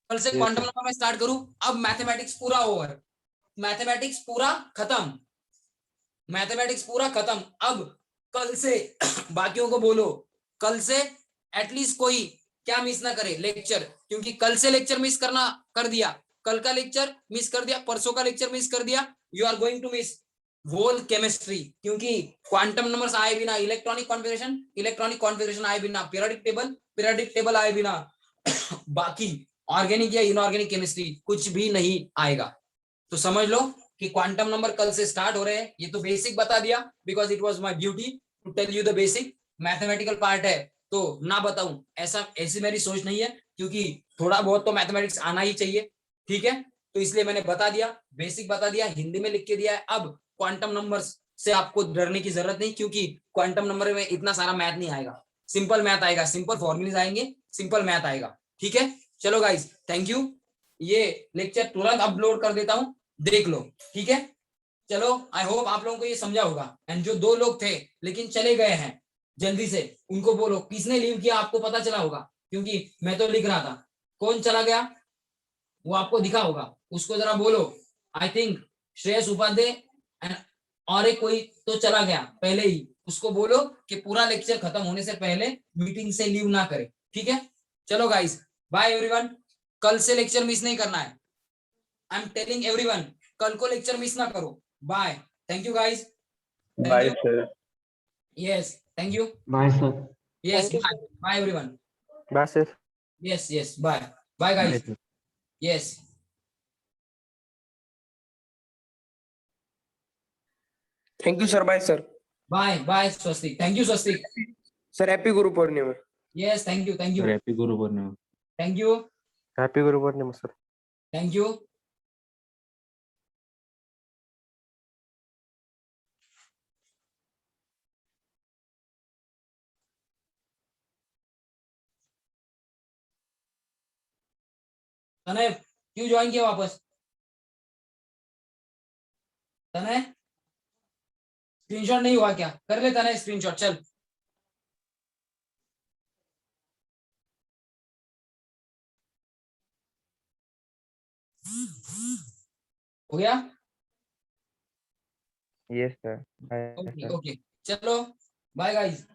कल से क्वांटम नंबर में स्टार्ट करूं। अब मैथमेटिक्स पूरा ओवर, मैथमेटिक्स पूरा खत्म, मैथमेटिक्स पूरा खत्म। अब कल से बाकियों को बोलो कल से एटलीस्ट कोई क्या मिस ना करे लेक्चर, क्योंकि कल से लेक्चर मिस करना कर दिया, कल का लेक्चर मिस कर दिया, परसों का लेक्चर मिस कर दिया, you are going to miss whole chemistry. क्योंकि क्वांटम नंबर्स आए बिना इलेक्ट्रॉनिक कॉन्फ़िगरेशन आए बिना पीरियोडिक टेबल आए बिना बाकी ऑर्गेनिक या इनऑर्गेनिक केमिस्ट्री कुछ भी नहीं आएगा। तो समझ लो कि क्वांटम नंबर कल से स्टार्ट हो रहे हैं। ये तो बेसिक बता दिया because it was my duty to tell you the basic. Mathematical part है तो ना बताऊं ऐसी मेरी सोच नहीं है, क्योंकि थोड़ा बहुत तो मैथमेटिक्स आना ही चाहिए, ठीक है? तो इसलिए मैंने बता दिया, बेसिक बता दिया, हिंदी में लिख के दिया है। अब क्वांटम नंबर्स से आपको डरने की जरूरत नहीं, क्योंकि क्वांटम नंबर में इतना सारा मैथ नहीं आएगा, सिंपल मैथ आएगा, सिंपल फॉर्मूलेज आएंगे, सिंपल मैथ आएगा, ठीक है? चलो गाइस, थैंक यू। ये लेक्चर तुरंत अपलोड कर देता हूं, देख लो, ठीक है? चलो, आई होप आप लोगों को ये समझा होगा। एंड जो 2 लोग थे लेकिन चले गए हैं जल्दी से, उनको बोलो किसने लीव किया, आपको पता चला होगा, क्योंकि मैं तो लिख रहा था। कौन चला गया वो आपको दिखा होगा, उसको जरा बोलो। आई थिंक श्रेयस उपाध्याय और एक कोई तो चला गया पहले ही, उसको बोलो कि पूरा लेक्चर खत्म होने से पहले मीटिंग से लीव ना करे, ठीक है? चलो गाइस, बाय एवरीवन। कल से लेक्चर मिस नहीं करना है, आई एम टेलिंग एवरीवन, कल को लेक्चर मिस ना करो। Bye, thank you guys, thank you, sir. Yes thank you, bye sir. Yes Thank you, bye, sir. Bye everyone, Bye, sir. Yes yes bye, bye Bye, guys, sir. Yes thank you sir, bye sir. Bye bye Swastik, thank you Swastik, sir happy Guru Purnima. Yes thank you, thank you, happy Guru Purnima. Thank you, Happy Guru Purnima, sir. Thank you. Tanay क्यों join किया वापस? तनय screenshot नहीं हुआ क्या? कर ले तनय screenshot, चल। हो गया? Yes, sir. Bye, okay sir. Okay, चलो बाय गाइस।